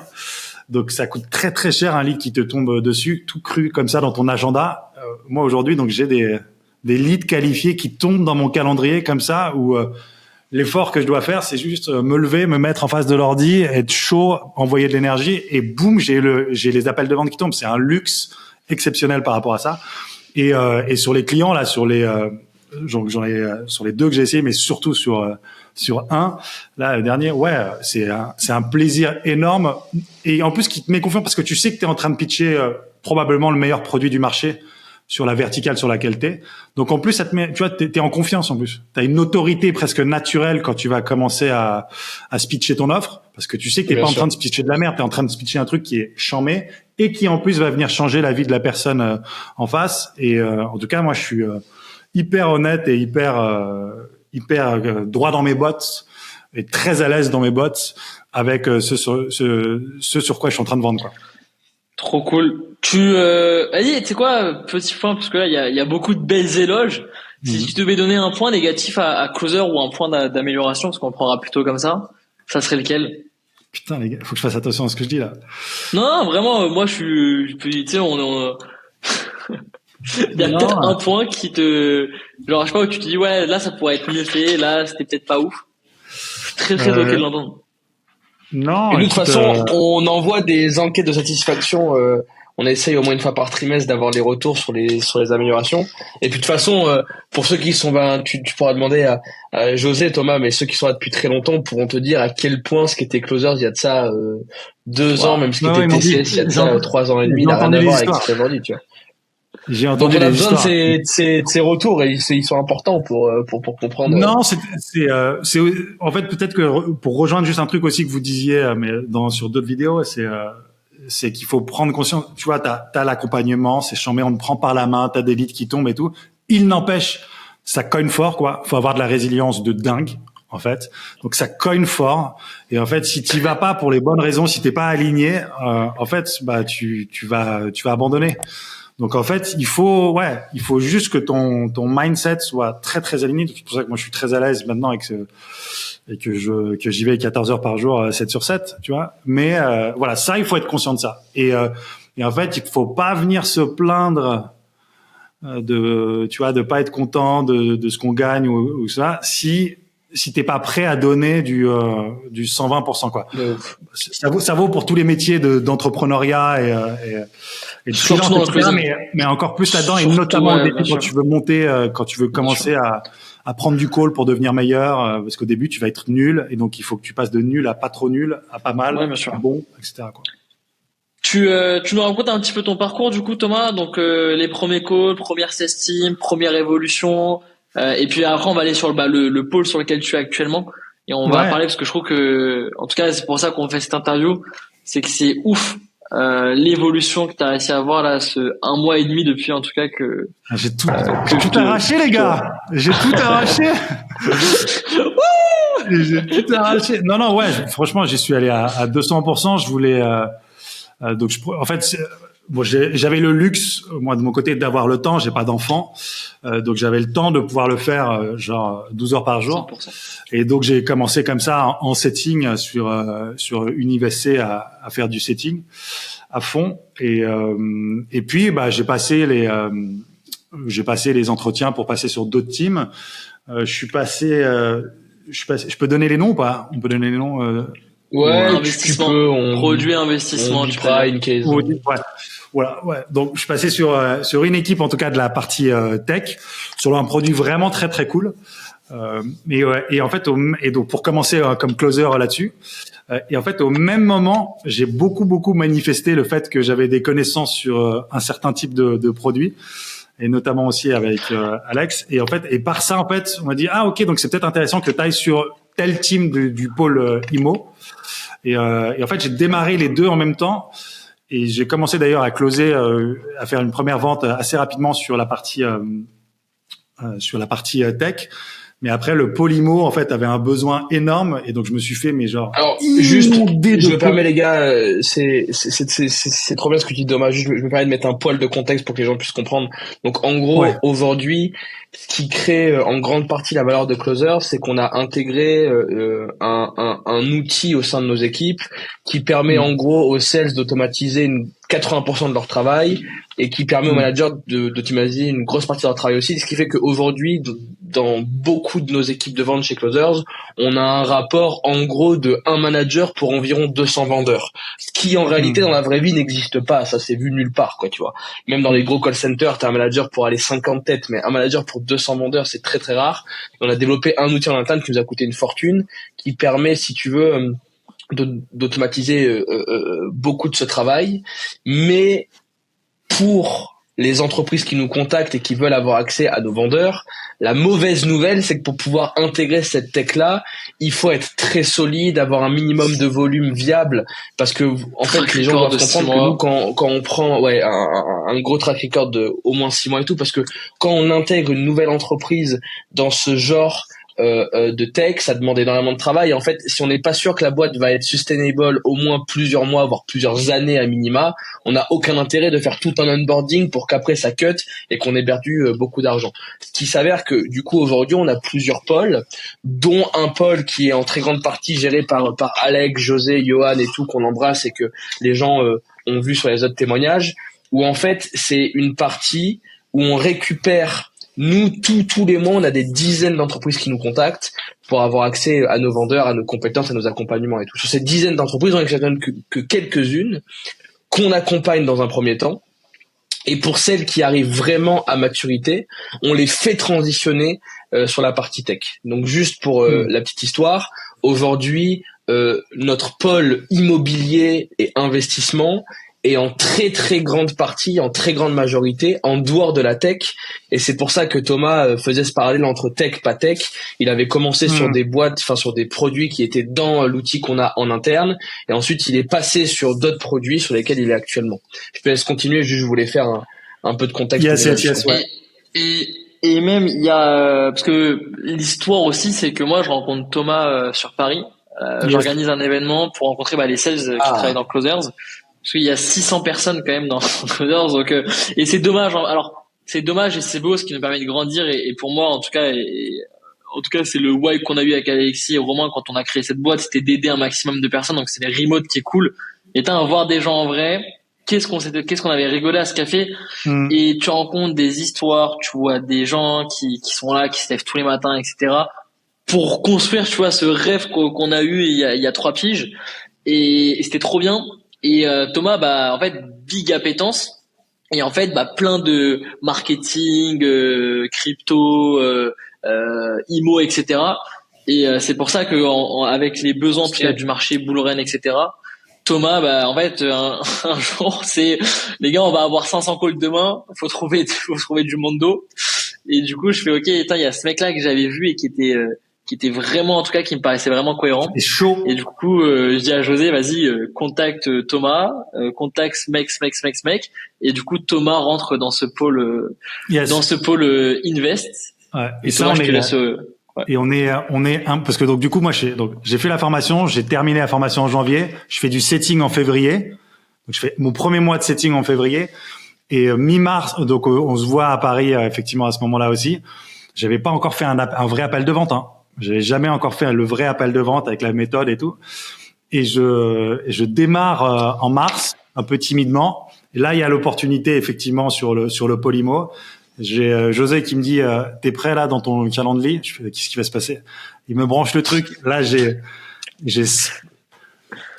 Donc ça coûte très très cher un lead qui te tombe dessus, tout cru comme ça dans ton agenda. Moi aujourd'hui, donc j'ai des leads qualifiés qui tombent dans mon calendrier comme ça, où l'effort que je dois faire, c'est juste me lever, me mettre en face de l'ordi, être chaud, envoyer de l'énergie, et boum, j'ai les appels de vente qui tombent. C'est un luxe exceptionnel par rapport à ça. Et sur les clients là, sur les j'en ai sur les deux que j'ai essayé, mais surtout sur un, là, le dernier, ouais, c'est un plaisir énorme. Et en plus, qui te met confiance parce que tu sais que tu es en train de pitcher probablement le meilleur produit du marché sur la verticale sur laquelle t'es. Donc, en plus, ça te met, tu vois, t'es en confiance en plus. T'as une autorité presque naturelle quand tu vas commencer à se pitcher ton offre, parce que tu sais que t'es pas en train de se pitcher de la merde, t'es en train de se pitcher un truc qui est chambé et qui, en plus, va venir changer la vie de la personne en face. Et en tout cas, moi, je suis hyper honnête et hyper droit dans mes bottes et très à l'aise dans mes bottes avec ce sur quoi je suis en train de vendre, quoi. Trop cool. Vas-y, tu sais quoi, petit point, parce que là, il y a beaucoup de belles éloges. Si tu devais donner un point négatif à Closer ou un point d'amélioration, parce qu'on prendra plutôt comme ça serait lequel? Putain, les gars, faut que je fasse attention à ce que je dis là. Non, vraiment, moi, tu sais, il y a peut-être un point qui genre, je sais pas, où tu te dis, ouais, là, ça pourrait être mieux fait, là, c'était peut-être pas ouf. Je suis très, très ok de l'entendre. Non. Et nous, de toute façon, on envoie des enquêtes de satisfaction, on essaye au moins une fois par trimestre d'avoir les retours sur les améliorations. Et puis de toute façon, pour ceux qui sont, tu pourras demander à José, Thomas, mais ceux qui sont là depuis très longtemps pourront te dire à quel point ce qui était Closers il y a de ça 2 ans, même ce qui était TCS il y a de ça 3 ans et demi, n'a rien à voir avec ce qu'il y a aujourd'hui, tu vois. J'ai entendu. Donc on a besoin de ces retours et ils sont importants pour comprendre. Non, c'est en fait peut-être que pour rejoindre juste un truc aussi que vous disiez, mais sur d'autres vidéos, c'est qu'il faut prendre conscience. Tu vois, t'as l'accompagnement, c'est chambé, on te prend par la main, t'as des leads qui tombent et tout. Il n'empêche, ça cogne fort, quoi. Faut avoir de la résilience de dingue, en fait. Donc ça cogne fort. Et en fait, si t'y vas pas pour les bonnes raisons, si t'es pas aligné, en fait, tu vas abandonner. Donc en fait, il faut juste que ton mindset soit très très aligné. C'est pour ça que moi je suis très à l'aise maintenant et que j'y vais 14 heures par jour, 7 sur 7, tu vois. Mais voilà, ça, il faut être conscient de ça. Et en fait, il faut pas venir se plaindre de pas être content de ce qu'on gagne ou ça si t'es pas prêt à donner du 120%, quoi. Ça vaut pour tous les métiers d'entrepreneuriat et de freelance, mais encore plus là-dedans, et notamment au début, quand tu veux monter, quand tu veux commencer à prendre du call pour devenir meilleur, parce qu'au début tu vas être nul, et donc il faut que tu passes de nul à pas trop nul, à pas mal, à bon, etc., quoi. Tu nous racontes un petit peu ton parcours du coup, Thomas. Donc les premiers calls, première sales team, première évolution, et puis après on va aller sur le pôle sur lequel tu es actuellement, et on va parler, parce que je trouve que, en tout cas c'est pour ça qu'on fait cette interview, c'est que c'est ouf l'évolution que tu as réussi à avoir là, ce 1 mois et demi depuis, en tout cas, que j'ai tout arraché, les gars. J'ai tout arraché. J'ai tout arraché. Non, ouais, franchement, j'y suis allé à 200%. Je voulais donc en fait, bon, j'avais le luxe, moi de mon côté, d'avoir le temps. J'ai pas d'enfant, donc j'avais le temps de pouvoir le faire genre 12 heures par jour. 100%. Et donc j'ai commencé comme ça en setting sur Univesc à faire du setting à fond. Et puis j'ai passé les entretiens pour passer sur d'autres teams. Je peux donner les noms ou pas? On peut donner les noms. Ouais, investissement, produit investissement, tu feras une case. Voilà, ouais. Donc je suis passé sur une équipe, en tout cas de la partie tech, sur un produit vraiment très très cool. Et en fait, et donc pour commencer comme closer là-dessus, et en fait au même moment, j'ai beaucoup manifesté le fait que j'avais des connaissances sur un certain type de produit, et notamment aussi avec Alex. Et en fait, et par ça, en fait, on m'a dit ok, donc c'est peut-être intéressant que tu ailles sur tel team du pôle IMO. Et en fait, j'ai démarré les deux en même temps. Et j'ai commencé d'ailleurs à closer, à faire une première vente assez rapidement sur la partie tech. Mais après, le Polymo, en fait, avait un besoin énorme, et donc je me suis fait, mais genre. Alors, juste, je me permets, les gars, c'est trop bien ce que tu dis, dommage. Je me permets de mettre un poil de contexte pour que les gens puissent comprendre. Donc, en gros, aujourd'hui, ce qui crée en grande partie la valeur de Closer, c'est qu'on a intégré un outil au sein de nos équipes qui permet en gros aux sales d'automatiser 80% de leur travail, et qui permet aux managers d'automatiser une grosse partie de leur travail aussi. Ce qui fait qu'aujourd'hui, dans beaucoup de nos équipes de vente chez Closers, on a un rapport en gros de 1 manager pour environ 200 vendeurs. Ce qui en réalité dans la vraie vie n'existe pas. Ça c'est vu nulle part, quoi, tu vois. Même dans les gros call centers, t'as un manager pour aller 50 têtes, mais un manager pour 200 vendeurs, c'est très très rare. Et on a développé un outil en interne qui nous a coûté une fortune, qui permet, si tu veux, d'automatiser beaucoup de ce travail. Mais pour les entreprises qui nous contactent et qui veulent avoir accès à nos vendeurs, la mauvaise nouvelle, c'est que pour pouvoir intégrer cette tech-là, il faut être très solide, avoir un minimum de volume viable, parce que en fait, les gens doivent comprendre que nous, quand on prend un gros track record de au moins 6 mois et tout, parce que quand on intègre une nouvelle entreprise dans ce genre de tech, ça demande énormément de travail. Et en fait, si on n'est pas sûr que la boîte va être sustainable au moins plusieurs mois, voire plusieurs années à minima, on n'a aucun intérêt de faire tout un onboarding pour qu'après ça cut et qu'on ait perdu beaucoup d'argent. Ce qui s'avère que du coup aujourd'hui on a plusieurs pôles, dont un pôle qui est en très grande partie géré par Alex, José, Johan et tout, qu'on embrasse et que les gens ont vu sur les autres témoignages, où en fait c'est une partie où on récupère. Nous, tous les mois, on a des dizaines d'entreprises qui nous contactent pour avoir accès à nos vendeurs, à nos compétences, à nos accompagnements et tout. Sur ces dizaines d'entreprises, on n'en que quelques-unes qu'on accompagne dans un premier temps. Et pour celles qui arrivent vraiment à maturité, on les fait transitionner sur la partie tech. Donc juste pour la petite histoire, aujourd'hui, notre pôle immobilier et investissement est en très très grande partie, en très grande majorité, en dehors de la tech. Et c'est pour ça que Thomas faisait ce parallèle entre tech, pas tech. Il avait commencé sur des boîtes, enfin sur des produits qui étaient dans l'outil qu'on a en interne. Et ensuite, il est passé sur d'autres produits sur lesquels il est actuellement. Je te laisse continuer, juste je voulais faire un peu de contexte. Yes, ouais. Et même, il y a, parce que l'histoire aussi, c'est que moi, je rencontre Thomas sur Paris. J'organise un événement pour rencontrer les sales qui travaillent dans Closers. Parce qu'il y a 600 personnes quand même dans Closers, donc et c'est dommage. Alors c'est dommage et c'est beau, ce qui nous permet de grandir. Et pour moi, en tout cas, c'est le why qu'on a eu avec Alexis et Romain quand on a créé cette boîte, c'était d'aider un maximum de personnes. Donc c'est les remotes qui est cool. Et voir des gens en vrai. Qu'est-ce qu'on avait rigolé à ce café. Et tu rencontres des histoires, tu vois des gens qui sont là, qui se lèvent tous les matins, etc. pour construire, tu vois, ce rêve qu'on a eu il y a 3 piges. Et c'était trop bien. Et Thomas, en fait, big appétence. Et en fait, plein de marketing, crypto, IMO, etc. Et c'est pour ça que avec les besoins du marché Bullrun, etc. Thomas, en fait, un jour, c'est les gars, on va avoir 500 calls demain. Faut trouver du mondo. Et du coup, je fais OK. Il y a ce mec-là que j'avais vu et qui était vraiment, en tout cas, qui me paraissait vraiment cohérent. C'est chaud. Et du coup, je dis à José, vas-y, contacte Thomas, contacte mec. Et du coup, Thomas rentre dans ce pôle, invest. Ouais. Et ça, Thomas, je te laisse. Ouais. Et on est parce que donc du coup moi j'ai fait la formation, j'ai terminé la formation en janvier, je fais du setting en février. Donc je fais mon premier mois de setting en février et mi-mars donc on se voit à Paris effectivement à ce moment-là aussi. J'avais pas encore fait un vrai appel de vente J'avais jamais encore fait le vrai appel de vente avec la méthode et tout. Et je démarre en mars un peu timidement. Et là il y a l'opportunité effectivement sur le Polymo. J'ai José qui me dit t'es prêt là dans ton calendrier? Je fais qu'est-ce qui va se passer? Il me branche le truc. Là j'ai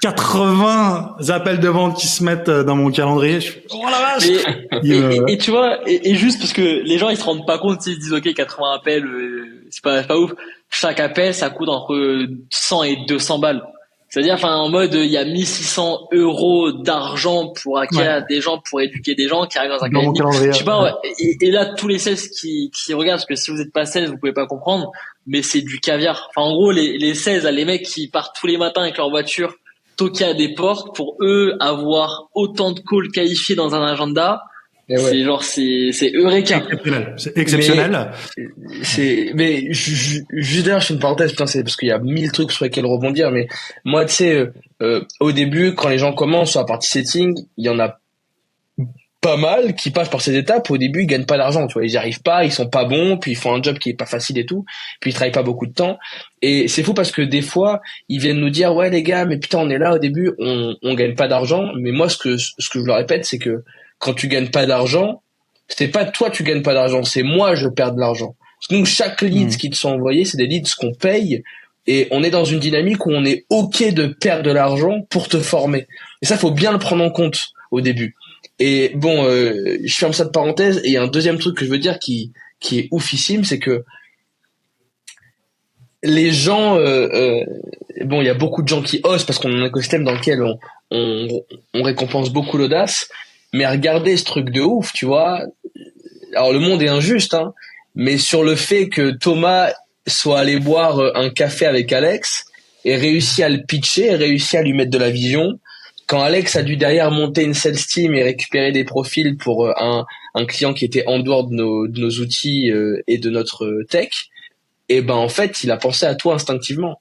80 appels de vente qui se mettent dans mon calendrier. Je fais, oh la vache! Et tu vois, et juste parce que les gens ils se rendent pas compte, ils se disent OK, 80 appels, c'est pas ouf. Chaque appel ça coûte entre 100 et 200 balles. C'est-à-dire, en mode, il y a 1600 € d'argent pour acquérir des gens, pour éduquer des gens qui arrivent dans un calendrier. Je sais pas, et là, tous les sales qui regardent, parce que si vous êtes pas sales, vous pouvez pas comprendre, mais c'est du caviar. En gros, les sales, les mecs qui partent tous les matins avec leur voiture, toquer à des portes, pour eux, avoir autant de calls qualifiés dans un agenda, c'est eureka. C'est exceptionnel. Mais juste d'ailleurs, je fais une parenthèse, putain, c'est parce qu'il y a 1000 trucs sur lesquels rebondir, mais moi, tu sais, au début, quand les gens commencent sur la partie setting, il y en a pas mal qui passent par ces étapes. Au début, ils gagnent pas d'argent, tu vois, ils y arrivent pas, ils sont pas bons, puis ils font un job qui est pas facile et tout, puis ils travaillent pas beaucoup de temps. Et c'est fou parce que des fois, ils viennent nous dire, ouais, les gars, mais putain, on est là au début, on gagne pas d'argent. Mais moi, ce que je leur répète, c'est que quand tu gagnes pas d'argent, c'est pas toi tu gagnes pas d'argent, c'est moi je perds de l'argent. Donc chaque leads qui te sont envoyés, c'est des leads qu'on paye et on est dans une dynamique où on est OK de perdre de l'argent pour te former. Et ça, faut bien le prendre en compte au début. Et bon, je ferme cette parenthèse et il y a un deuxième truc que je veux dire qui est oufissime, c'est que les gens, bon, il y a beaucoup de gens qui osent parce qu'on a un écosystème dans lequel on récompense beaucoup l'audace. Mais regardez ce truc de ouf, tu vois. Alors le monde est injuste, mais sur le fait que Thomas soit allé boire un café avec Alex et réussi à le pitcher, et réussi à lui mettre de la vision, quand Alex a dû derrière monter une sales team et récupérer des profils pour un client qui était en dehors de nos outils et de notre tech, et ben en fait, il a pensé à toi instinctivement.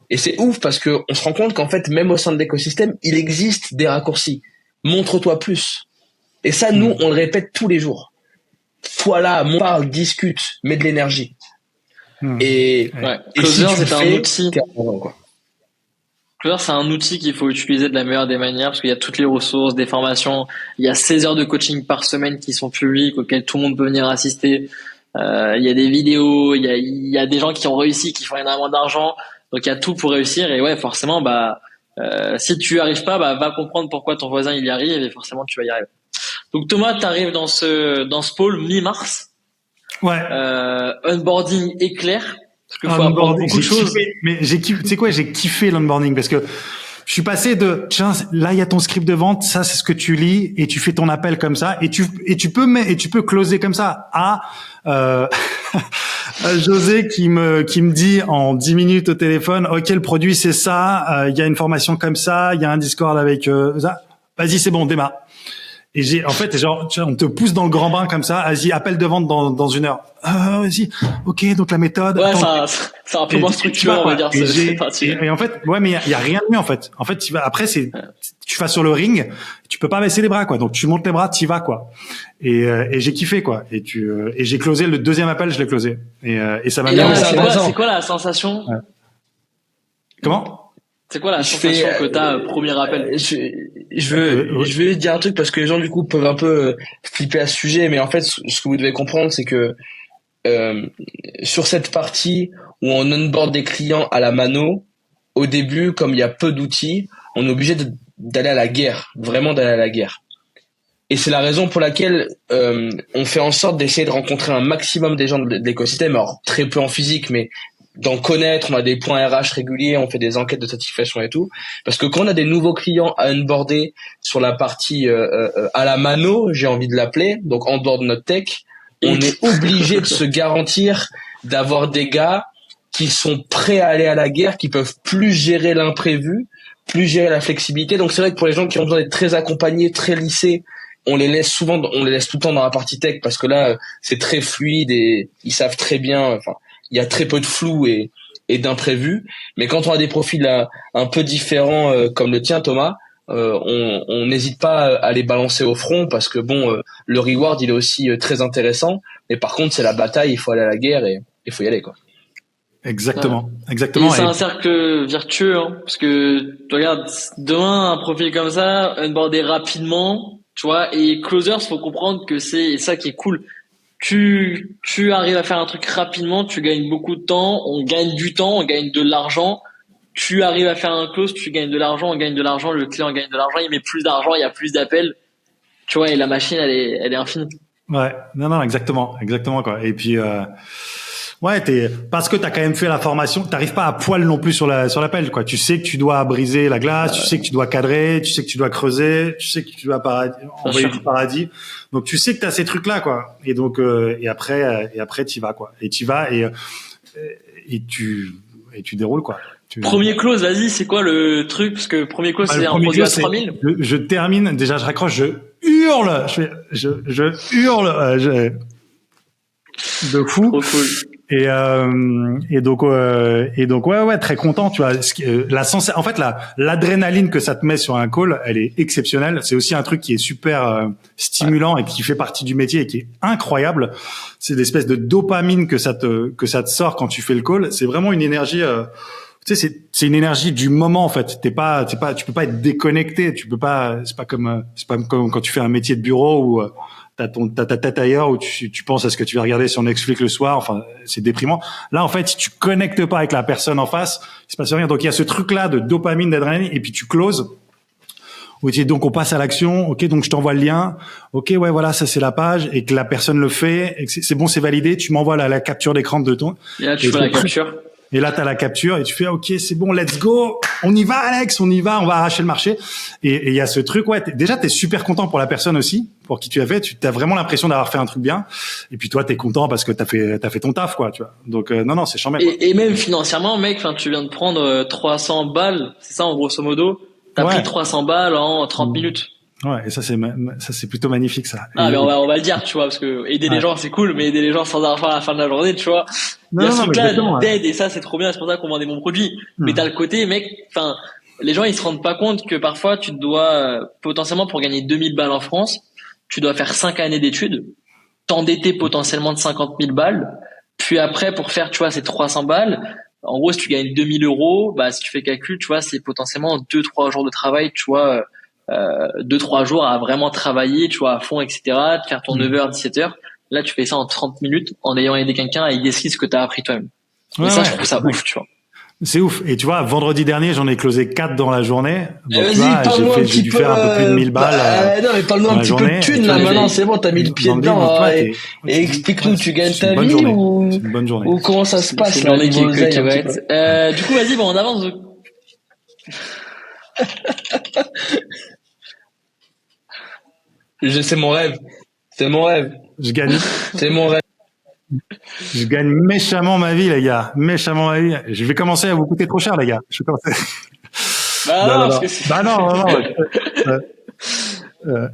Et c'est ouf parce que on se rend compte qu'en fait, même au sein de l'écosystème, il existe des raccourcis. Montre-toi plus. Et ça, nous, on le répète tous les jours. Sois là, parle, discute, mets de l'énergie. Et Closer, si c'est un outil. Quoi. Closer, c'est un outil qu'il faut utiliser de la meilleure des manières parce qu'il y a toutes les ressources, des formations. Il y a 16 heures de coaching par semaine qui sont publiques auxquelles tout le monde peut venir assister. Il y a des vidéos, il y a des gens qui ont réussi, qui font énormément d'argent. Donc il y a tout pour réussir et ouais, forcément, si tu arrives pas, va comprendre pourquoi ton voisin il y arrive et forcément tu vas y arriver. Donc Thomas, t'arrives dans ce pôle mi-mars. Ouais. Onboarding éclair. Parce qu'il faut apprendre beaucoup de choses. Mais tu sais quoi, j'ai kiffé l'onboarding parce que je suis passé de, tiens, là, il y a ton script de vente, ça, c'est ce que tu lis et tu fais ton appel comme ça et tu peux closer comme ça José qui me dit en 10 minutes au téléphone, OK, le produit, c'est ça, il y a une formation comme ça, il y a un Discord avec, ça. Vas-y, c'est bon, démarre. Et genre, on te pousse dans le grand bain comme ça. Vas-y, appel de vente dans 1 heure. Vas-y. OK, donc la méthode. Ouais, c'est un peu moins structuré, on va dire. Et en fait, ouais, mais il y a rien de mieux, en fait. En fait, après, tu vas sur le ring, tu peux pas baisser les bras, quoi. Donc, tu montes les bras, t'y vas, quoi. Et j'ai kiffé, quoi. Et j'ai closé le deuxième appel, je l'ai closé. Et ça m'a bien. C'est quoi la sensation? Ouais. Comment? C'est quoi la sensation que t'as premier appel? Je vais dire un truc parce que les gens du coup peuvent un peu flipper à ce sujet, mais en fait ce que vous devez comprendre c'est que sur cette partie où on onboard des clients à la mano, au début comme il y a peu d'outils, on est obligé d'aller à la guerre, vraiment d'aller à la guerre. Et c'est la raison pour laquelle on fait en sorte d'essayer de rencontrer un maximum des gens de l'écosystème, alors très peu en physique, mais d'en connaître, on a des points RH réguliers, on fait des enquêtes de satisfaction et tout, parce que quand on a des nouveaux clients à onboarder sur la partie à la mano, j'ai envie de l'appeler, donc en dehors de notre tech, on est obligé de se garantir d'avoir des gars qui sont prêts à aller à la guerre, qui peuvent plus gérer l'imprévu, plus gérer la flexibilité. Donc c'est vrai que pour les gens qui ont besoin d'être très accompagnés, très lissés, on les laisse tout le temps dans la partie tech parce que là c'est très fluide et ils savent très bien, enfin il y a très peu de flou et d'imprévus, mais quand on a des profils un peu différents comme le tien Thomas, on n'hésite pas à les balancer au front parce que le reward il est aussi très intéressant, mais par contre c'est la bataille, il faut aller à la guerre et il faut y aller quoi. Exactement. Et c'est un cercle vertueux parce que tu regardes demain un profil comme ça onboarder rapidement, tu vois, et closers faut comprendre que c'est ça qui est cool. Tu arrives à faire un truc rapidement, tu gagnes beaucoup de temps, on gagne du temps, on gagne de l'argent. Tu arrives à faire un close, tu gagnes de l'argent, on gagne de l'argent, le client gagne de l'argent, il met plus d'argent, il y a plus d'appels. Tu vois, et la machine, elle est infinie. Ouais, non, exactement, quoi. Et puis, parce que t'as quand même fait la formation, t'arrives pas à poil non plus sur l'appel, quoi. Tu sais que tu dois briser la glace, tu sais que tu dois cadrer, tu sais que tu dois creuser, tu sais que tu dois envoyer du paradis. Donc tu sais que t'as ces trucs-là, quoi. Et donc, et après t'y vas, quoi. Et t'y vas et tu déroules, quoi. Premier close, vas-y, c'est quoi le truc? Parce que premier close, c'est un produit à 3000. Je termine, déjà, je raccroche, je hurle, je hurle, de fou. Trop cool. Et donc ouais, très content, tu vois. En fait, l'adrénaline que ça te met sur un call, elle est exceptionnelle. C'est aussi un truc qui est super stimulant et qui fait partie du métier et qui est incroyable. C'est l'espèce de dopamine que ça te sort quand tu fais le call. C'est vraiment une énergie. Tu sais, c'est une énergie du moment en fait. Tu peux pas être déconnecté. Tu peux pas. C'est pas comme quand tu fais un métier de bureau où t'as ta tête ailleurs, où tu penses à ce que tu vas regarder sur Netflix le soir. Enfin, c'est déprimant. Là, en fait, si tu connectes pas avec la personne en face, il se passe rien. Donc il y a ce truc-là de dopamine, d'adrénaline, et puis tu closes. Donc on passe à l'action. Ok, donc je t'envoie le lien. Ok, ouais, voilà, ça c'est la page, et que la personne le fait, et que c'est bon, c'est validé. Tu m'envoies la capture d'écran de ton. Et là, tu fais la capture. Et là, t'as la capture et tu fais, OK, c'est bon, let's go. On y va, Alex, on y va, on va arracher le marché. Et il y a ce truc, ouais, déjà, t'es super content pour la personne aussi, pour qui tu as fait. Tu as vraiment l'impression d'avoir fait un truc bien. Et puis toi, t'es content parce que t'as fait ton taf, quoi, tu vois. Donc, non, c'est chambé. Et même financièrement, mec, tu viens de prendre 300 balles. C'est ça, en grosso modo. T'as pris 300 balles en 30 minutes. Ouais, et ça c'est plutôt magnifique ça. Ah, mais on va le dire, tu vois, parce que aider les gens c'est cool, mais aider les gens sans argent à la fin de la journée, tu vois. Il y a ce truc-là d'aide et ça c'est trop bien, c'est pour ça qu'on vend des bons produits. Mais t'as le côté, mec, enfin, les gens ils se rendent pas compte que parfois tu dois potentiellement pour gagner 2000 balles en France, tu dois faire 5 années d'études, t'endetter potentiellement de 50 000 balles, puis après pour faire, tu vois, ces 300 balles. En gros, si tu gagnes 2000 euros, bah si tu fais calcul, tu vois, c'est potentiellement 2-3 jours de travail, tu vois. 2-3 jours à vraiment travailler, tu vois, à fond, etc., de faire ton 9h, 17h. Là, tu fais ça en 30 minutes en ayant aidé quelqu'un avec des skills que tu as appris toi-même. Et ça, je trouve ça ouf, tu vois. C'est ouf. Et tu vois, vendredi dernier, j'en ai closé 4 dans la journée. Donc, j'ai dû faire un peu plus de 1000 balles. Non, mais parle-nous un petit peu de thunes, là, maintenant, c'est bon, t'as mis le pied dedans, et explique-nous, tu gagnes ta vie ou comment ça se passe, là, du coup, vas-y, bon, on avance. C'est mon rêve. C'est mon rêve. Je gagne. C'est mon rêve. Je gagne méchamment ma vie, les gars. Méchamment ma vie. Je vais commencer à vous coûter trop cher, les gars. Je vais commencer.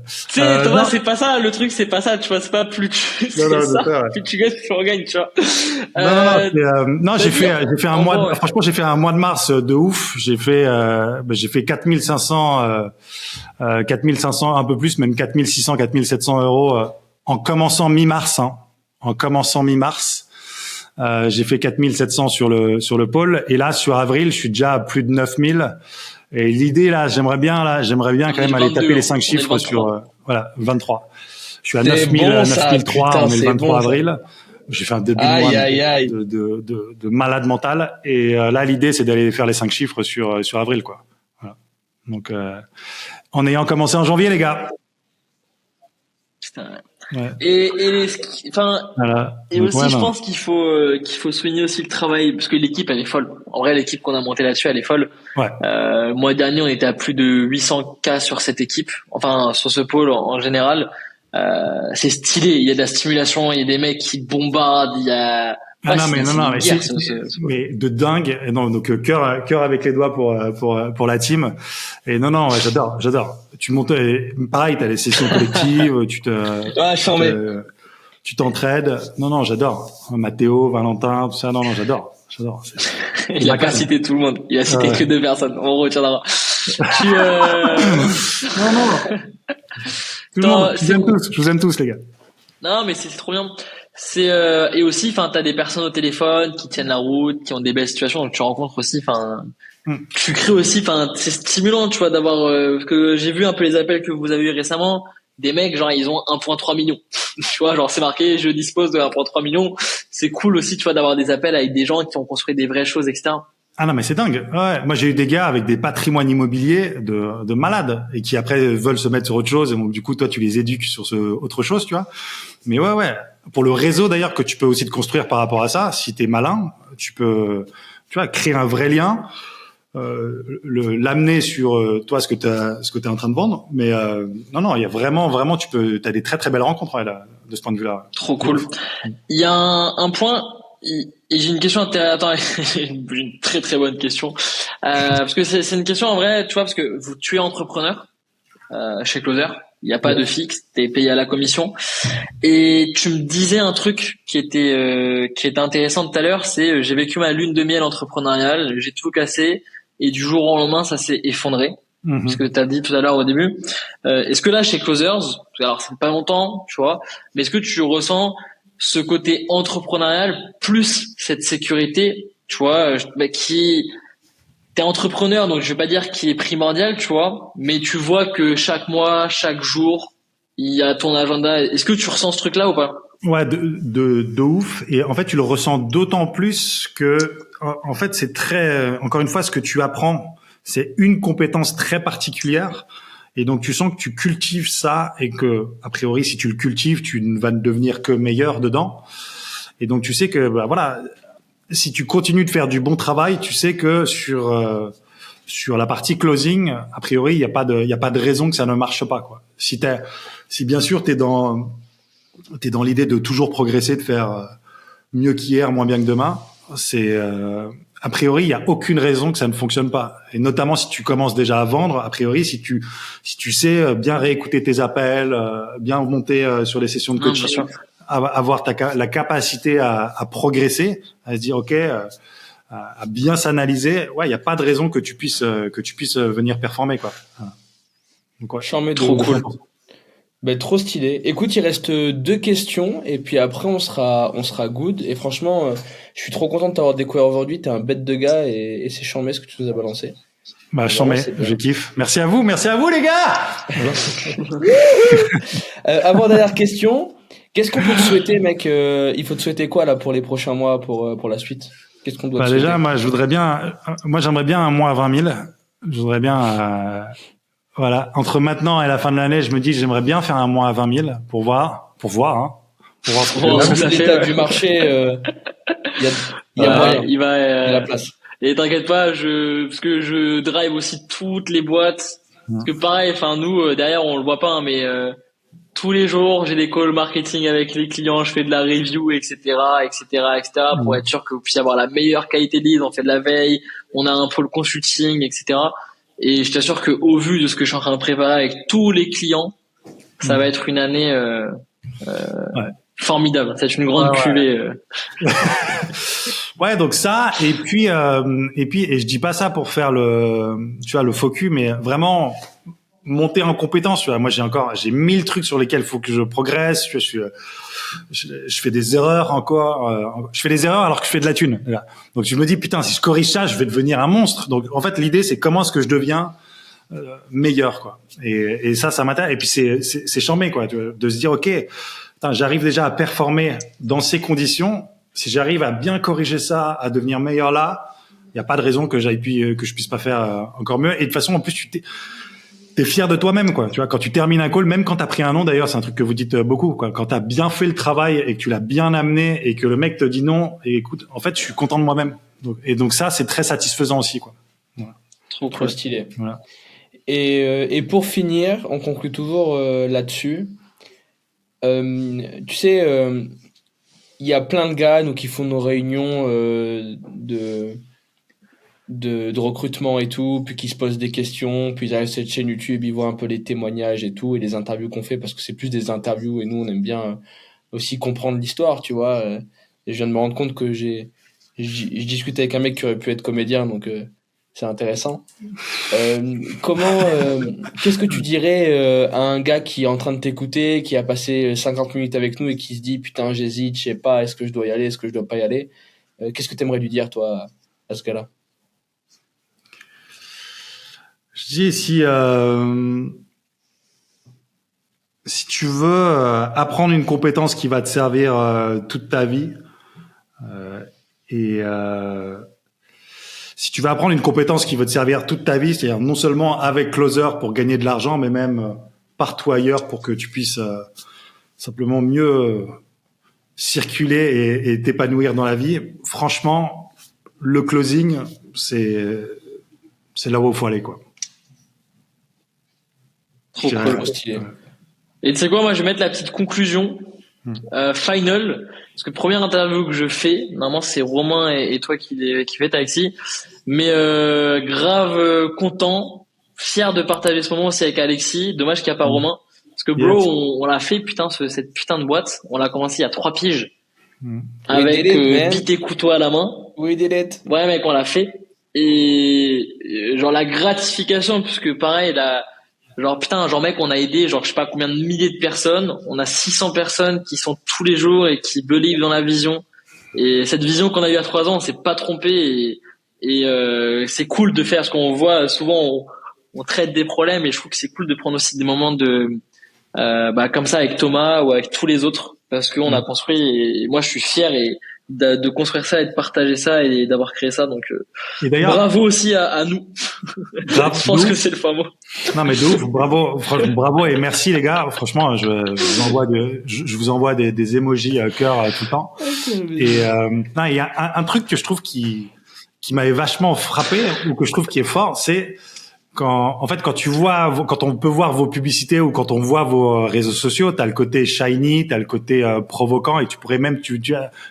Tu sais, Thomas, c'est pas ça, le truc, c'est pas ça, tu vois, c'est pas plus tu gagnes, tu regagnes, tu vois. J'ai fait un mois, franchement, j'ai fait un mois de mars de ouf. J'ai fait 4500, 4500, un peu plus, même 4600, 4700 euros, en commençant mi-mars, j'ai fait 4700 sur le pôle. Et là, sur avril, je suis déjà à plus de 9000. Et l'idée là, j'aimerais bien quand même aller taper les 5 chiffres sur 23. Je suis à 9003, on est le 23 avril. J'ai fait un début de malade mental et là l'idée c'est d'aller faire les 5 chiffres sur avril quoi. Voilà. Donc en ayant commencé en janvier les gars. Putain. Ouais. Et aussi je pense qu'il faut souligner aussi le travail parce que l'équipe elle est folle. En vrai l'équipe qu'on a montée là-dessus elle est folle. Ouais. Mois dernier on était à plus de 800 cas sur cette équipe. Enfin sur ce pôle en général. C'est stylé. Il y a de la stimulation. Il y a des mecs qui bombardent. Il y a mais de dingue. Et non, donc cœur avec les doigts pour la team. Et non, ouais, j'adore. Tu montes, pareil, t'as les sessions collectives, tu t'entraides. Non, j'adore. Non, Valentin, tout ça. Non, j'adore. Il a pas cité tout le monde. Il a cité que 2 personnes. On retiendra. Non. Tout le monde. Je vous aime tous, les gars. Non, mais c'est trop bien. Et aussi, enfin, t'as des personnes au téléphone qui tiennent la route, qui ont des belles situations, donc tu rencontres aussi, enfin, tu crées aussi, enfin, c'est stimulant, tu vois, d'avoir, que j'ai vu un peu les appels que vous avez eu récemment, des mecs, genre, ils ont 1,3 million. Tu vois, genre, c'est marqué, je dispose de 1,3 million. C'est cool aussi, tu vois, d'avoir des appels avec des gens qui ont construit des vraies choses, etc. Ah non mais c'est dingue. Ouais, moi j'ai eu des gars avec des patrimoines immobiliers de malades et qui après veulent se mettre sur autre chose et donc du coup toi tu les éduques sur autre chose, tu vois. Mais ouais, pour le réseau d'ailleurs que tu peux aussi te construire par rapport à ça, si t'es malin, tu peux créer un vrai lien, l'amener sur toi ce que t'es en train de vendre. Mais non, il y a vraiment t'as des très très belles rencontres là, de ce point de vue-là. Trop cool. Il y a un point. Et j'ai une question, j'ai une très très bonne question, parce que c'est une question en vrai, tu vois, parce que tu es entrepreneur chez Closer, il n'y a pas de fixe, t'es payé à la commission, et tu me disais un truc qui était intéressant tout à l'heure, c'est j'ai vécu ma lune de miel entrepreneuriale, j'ai tout cassé, et du jour au lendemain ça s'est effondré. Ce que tu as dit tout à l'heure au début. Est-ce que là chez Closers, alors c'est pas longtemps, tu vois, mais est-ce que tu ressens ce côté entrepreneurial plus cette sécurité, tu vois, t'es entrepreneur, donc je vais pas dire qui est primordial, tu vois, mais tu vois que chaque mois, chaque jour, il y a ton agenda. Est-ce que tu ressens ce truc-là ou pas? Ouais, de ouf. Et en fait, tu le ressens d'autant plus que, en fait, c'est encore une fois, ce que tu apprends, c'est une compétence très particulière. Et donc, tu sens que tu cultives ça et que, a priori, si tu le cultives, tu ne vas devenir que meilleur dedans. Et donc, tu sais que, si tu continues de faire du bon travail, tu sais que sur la partie closing, a priori, il y a pas de raison que ça ne marche pas, quoi. Si bien sûr, t'es dans l'idée de toujours progresser, de faire mieux qu'hier, moins bien que demain, a priori, il y a aucune raison que ça ne fonctionne pas. Et notamment si tu commences déjà à vendre, a priori, si tu sais bien réécouter tes appels, bien monter sur les sessions de coaching, avoir la capacité à progresser, à se dire ok, à bien s'analyser. Ouais, il y a pas de raison que tu puisses venir performer quoi. Donc ouais, trop cool. Ben, trop stylé. Écoute, il reste 2 questions et puis après on sera good. Et franchement, je suis trop content de t'avoir découvert aujourd'hui. T'es un bête de gars et c'est chambé ce que tu nous as balancé. Bah chambé, je kiffe. Merci à vous les gars. Avant dernière question, qu'est-ce qu'on peut te souhaiter, mec? Il faut te souhaiter quoi là pour les prochains mois, pour la suite? Qu'est-ce qu'on doit te souhaiter? Déjà, moi j'aimerais bien un mois à 20 000. Je voudrais bien. Voilà, entre maintenant et la fin de l'année, je me dis que j'aimerais bien faire un mois à 20 000 pour voir, hein. Pour voir l'état du marché, il y a moyen. Il va, il y a la place. Et t'inquiète pas, parce que je drive aussi toutes les boîtes. Parce que pareil, enfin, nous, derrière, on le voit pas, hein, mais, tous les jours, j'ai des calls marketing avec les clients, je fais de la review, etc., pour être sûr que vous puissiez avoir la meilleure qualité de lead. On fait de la veille, on a un pôle consulting, etc. Et je t'assure que au vu de ce que je suis en train de préparer avec tous les clients, ça va être une année formidable. C'est une grande cuvée. Ouais, donc ça et puis je dis pas ça pour faire le focus, mais vraiment monter en compétence. Tu vois, moi j'ai 1000 trucs sur lesquels il faut que je progresse. Je fais des erreurs encore. Je fais des erreurs alors que je fais de la thune. Là. Donc je me dis putain, si je corrige ça, je vais devenir un monstre. Donc en fait l'idée c'est comment est-ce que je deviens meilleur quoi. Et ça m'intéresse. Et puis c'est charmé quoi, de se dire ok, putain, j'arrive déjà à performer dans ces conditions. Si j'arrive à bien corriger ça, à devenir meilleur là, il y a pas de raison que je puisse pas faire encore mieux. Et de toute façon en plus t'es fier de toi-même, quoi. Tu vois, quand tu termines un call, même quand t'as pris un nom, d'ailleurs, c'est un truc que vous dites beaucoup, quoi. Quand t'as bien fait le travail et que tu l'as bien amené et que le mec te dit non, et écoute, en fait, je suis content de moi-même. Donc ça, c'est très satisfaisant aussi, quoi. Voilà. Trop stylé. Voilà. Et pour finir, on conclut toujours là-dessus. Tu sais, il y a plein de gars, nous, qui font nos réunions de recrutement et tout, puis qui se posent des questions, puis ils arrivent sur cette chaîne YouTube, ils voient un peu les témoignages et tout, et les interviews qu'on fait, parce que c'est plus des interviews, et nous on aime bien aussi comprendre l'histoire, tu vois. Et je viens de me rendre compte que je discute avec un mec qui aurait pu être comédien, donc c'est intéressant. Qu'est-ce que tu dirais à un gars qui est en train de t'écouter, qui a passé 50 minutes avec nous et qui se dit putain j'hésite, je sais pas, est-ce que je dois y aller, est-ce que je dois pas y aller, qu'est-ce que t'aimerais lui dire toi à ce gars-là? Je dis si tu veux apprendre une compétence qui va te servir toute ta vie si tu veux apprendre une compétence qui va te servir toute ta vie, c'est-à-dire non seulement avec Closer pour gagner de l'argent, mais même partout ailleurs pour que tu puisses simplement mieux circuler et t'épanouir dans la vie. Franchement, le closing, c'est là où il faut aller, quoi. Trop stylé. Et tu sais quoi, moi je vais mettre la petite conclusion final, parce que première interview que je fais, normalement c'est Romain et toi qui faites Alexis, mais grave content, fier de partager ce moment aussi avec Alexis. Dommage qu'il n'y a pas Romain, parce que bro, on l'a fait cette putain de boîte, on l'a commencé il y a 3 piges avec bite et couteau à la main. We did it. Ouais mec, on l'a fait et genre la gratification, puisque pareil mec, on a aidé je sais pas combien de milliers de personnes, on a 600 personnes qui sont tous les jours et qui believe dans la vision, et cette vision qu'on a eue à 3 ans, on s'est pas trompé, et c'est cool de faire, parce qu'on voit souvent on traite des problèmes, et je trouve que c'est cool de prendre aussi des moments de comme ça avec Thomas ou avec tous les autres, parce qu'on a construit, et moi je suis fier de construire ça et de partager ça et d'avoir créé ça, donc et d'ailleurs, bravo aussi à nous. Je pense que c'est le fameux. Non mais de ouf, bravo et merci les gars. Franchement, je vous envoie des emojis cœur tout le temps. Et il y a un truc que je trouve qui m'avait vachement frappé, ou que je trouve qui est fort, c'est quand on peut voir vos publicités ou quand on voit vos réseaux sociaux, t'as le côté shiny, t'as le côté provoquant, et tu pourrais même,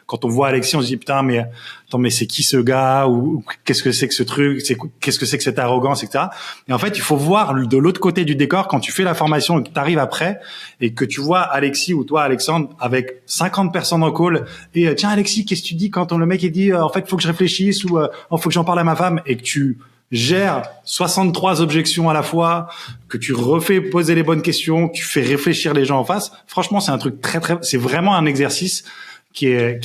quand on voit Alexis, on se dit putain, mais attends, mais c'est qui ce gars, ou qu'est-ce que c'est que ce truc, qu'est-ce que c'est que cette arrogance, etc. Et en fait, il faut voir de l'autre côté du décor quand tu fais la formation et que t'arrives après et que tu vois Alexis ou toi Alexandre avec 50 personnes en call et tiens Alexis, qu'est-ce que tu dis quand le mec il dit en fait faut que je réfléchisse ou faut que j'en parle à ma femme, et que tu gère 63 objections à la fois, que tu refais poser les bonnes questions, que tu fais réfléchir les gens en face. Franchement, c'est un truc c'est vraiment un exercice qui est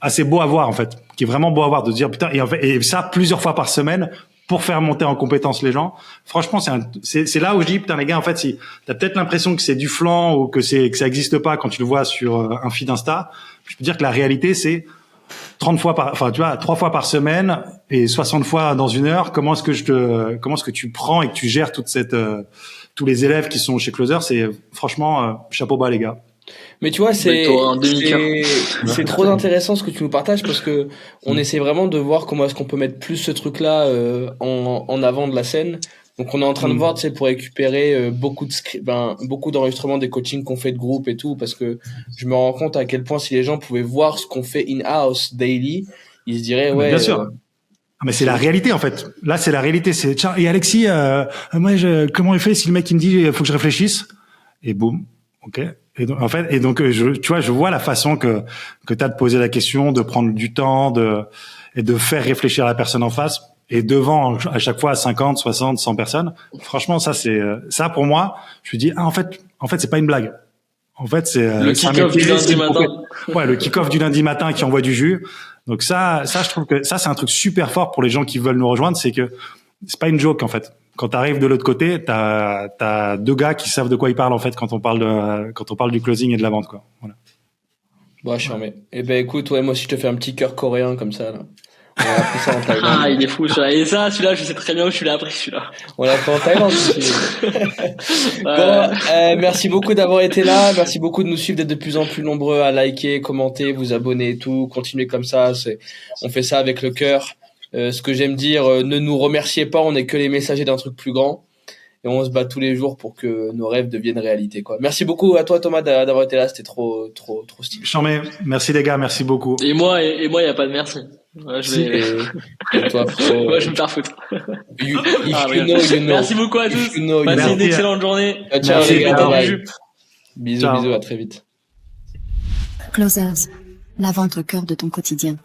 assez beau à voir, en fait, qui est vraiment beau à voir, de se dire putain, et ça plusieurs fois par semaine pour faire monter en compétence les gens. Franchement, c'est là où je dis putain les gars, en fait, si t'as peut-être l'impression que c'est du flan ou que ça existe pas quand tu le vois sur un feed Insta, je peux dire que la réalité c'est 3 fois par semaine et 60 fois dans une heure. Comment est-ce que tu prends et que tu gères tous les élèves qui sont chez Closer? C'est franchement, chapeau bas les gars. Mais tu vois, c'est trop intéressant ce que tu nous partages, parce que on essaie vraiment de voir comment est-ce qu'on peut mettre plus ce truc-là en avant de la scène. Donc on est en train de voir, tu sais, pour récupérer beaucoup d'enregistrements des coachings qu'on fait de groupe et tout, parce que je me rends compte à quel point si les gens pouvaient voir ce qu'on fait in-house daily, ils se diraient ouais. Bien sûr. Mais c'est la réalité en fait. Là, c'est la réalité. C'est tiens, et Alexis, moi, comment il fait si le mec il me dit faut que je réfléchisse, et boum, ok. Et donc, en fait, je vois la façon que t'as de poser la question, de prendre du temps, et de faire réfléchir la personne en face. Et devant, à chaque fois, 50, 60, 100 personnes. Franchement, ça pour moi, je me dis, en fait, c'est pas une blague. En fait, c'est le kick-off du lundi matin. Ouais, le kick-off du lundi matin qui envoie du jus. Donc ça, je trouve que ça, c'est un truc super fort pour les gens qui veulent nous rejoindre, c'est que c'est pas une joke, en fait. Quand t'arrives de l'autre côté, t'as 2 gars qui savent de quoi ils parlent, en fait, quand on parle du closing et de la vente, quoi. Voilà. Bon, charmé. Eh ben, écoute, ouais, moi aussi, je te fais un petit cœur coréen, comme ça, là. On a appris ça en Thaïlande. Ah, il est fou, ça. Et ça, celui-là, je sais très bien où je l'ai appris, celui-là. On l'a fait en Thaïlande. Bon, merci beaucoup d'avoir été là. Merci beaucoup de nous suivre, d'être de plus en plus nombreux à liker, commenter, vous abonner et tout. Continuez comme ça. On fait ça avec le cœur. Ce que j'aime dire, ne nous remerciez pas. On n'est que les messagers d'un truc plus grand. Et on se bat tous les jours pour que nos rêves deviennent réalité, quoi. Merci beaucoup à toi, Thomas, d'avoir été là. C'était trop stylé. Charmé. Merci les gars. Merci beaucoup. Et moi, il y a pas de merci. Ouais, toi, moi, je me perds foutre. You know. Merci beaucoup à tous. Passez une excellente journée. Ciao, les gars. Bisous, Ciao. à très vite. Closers, la vente au cœur de ton quotidien.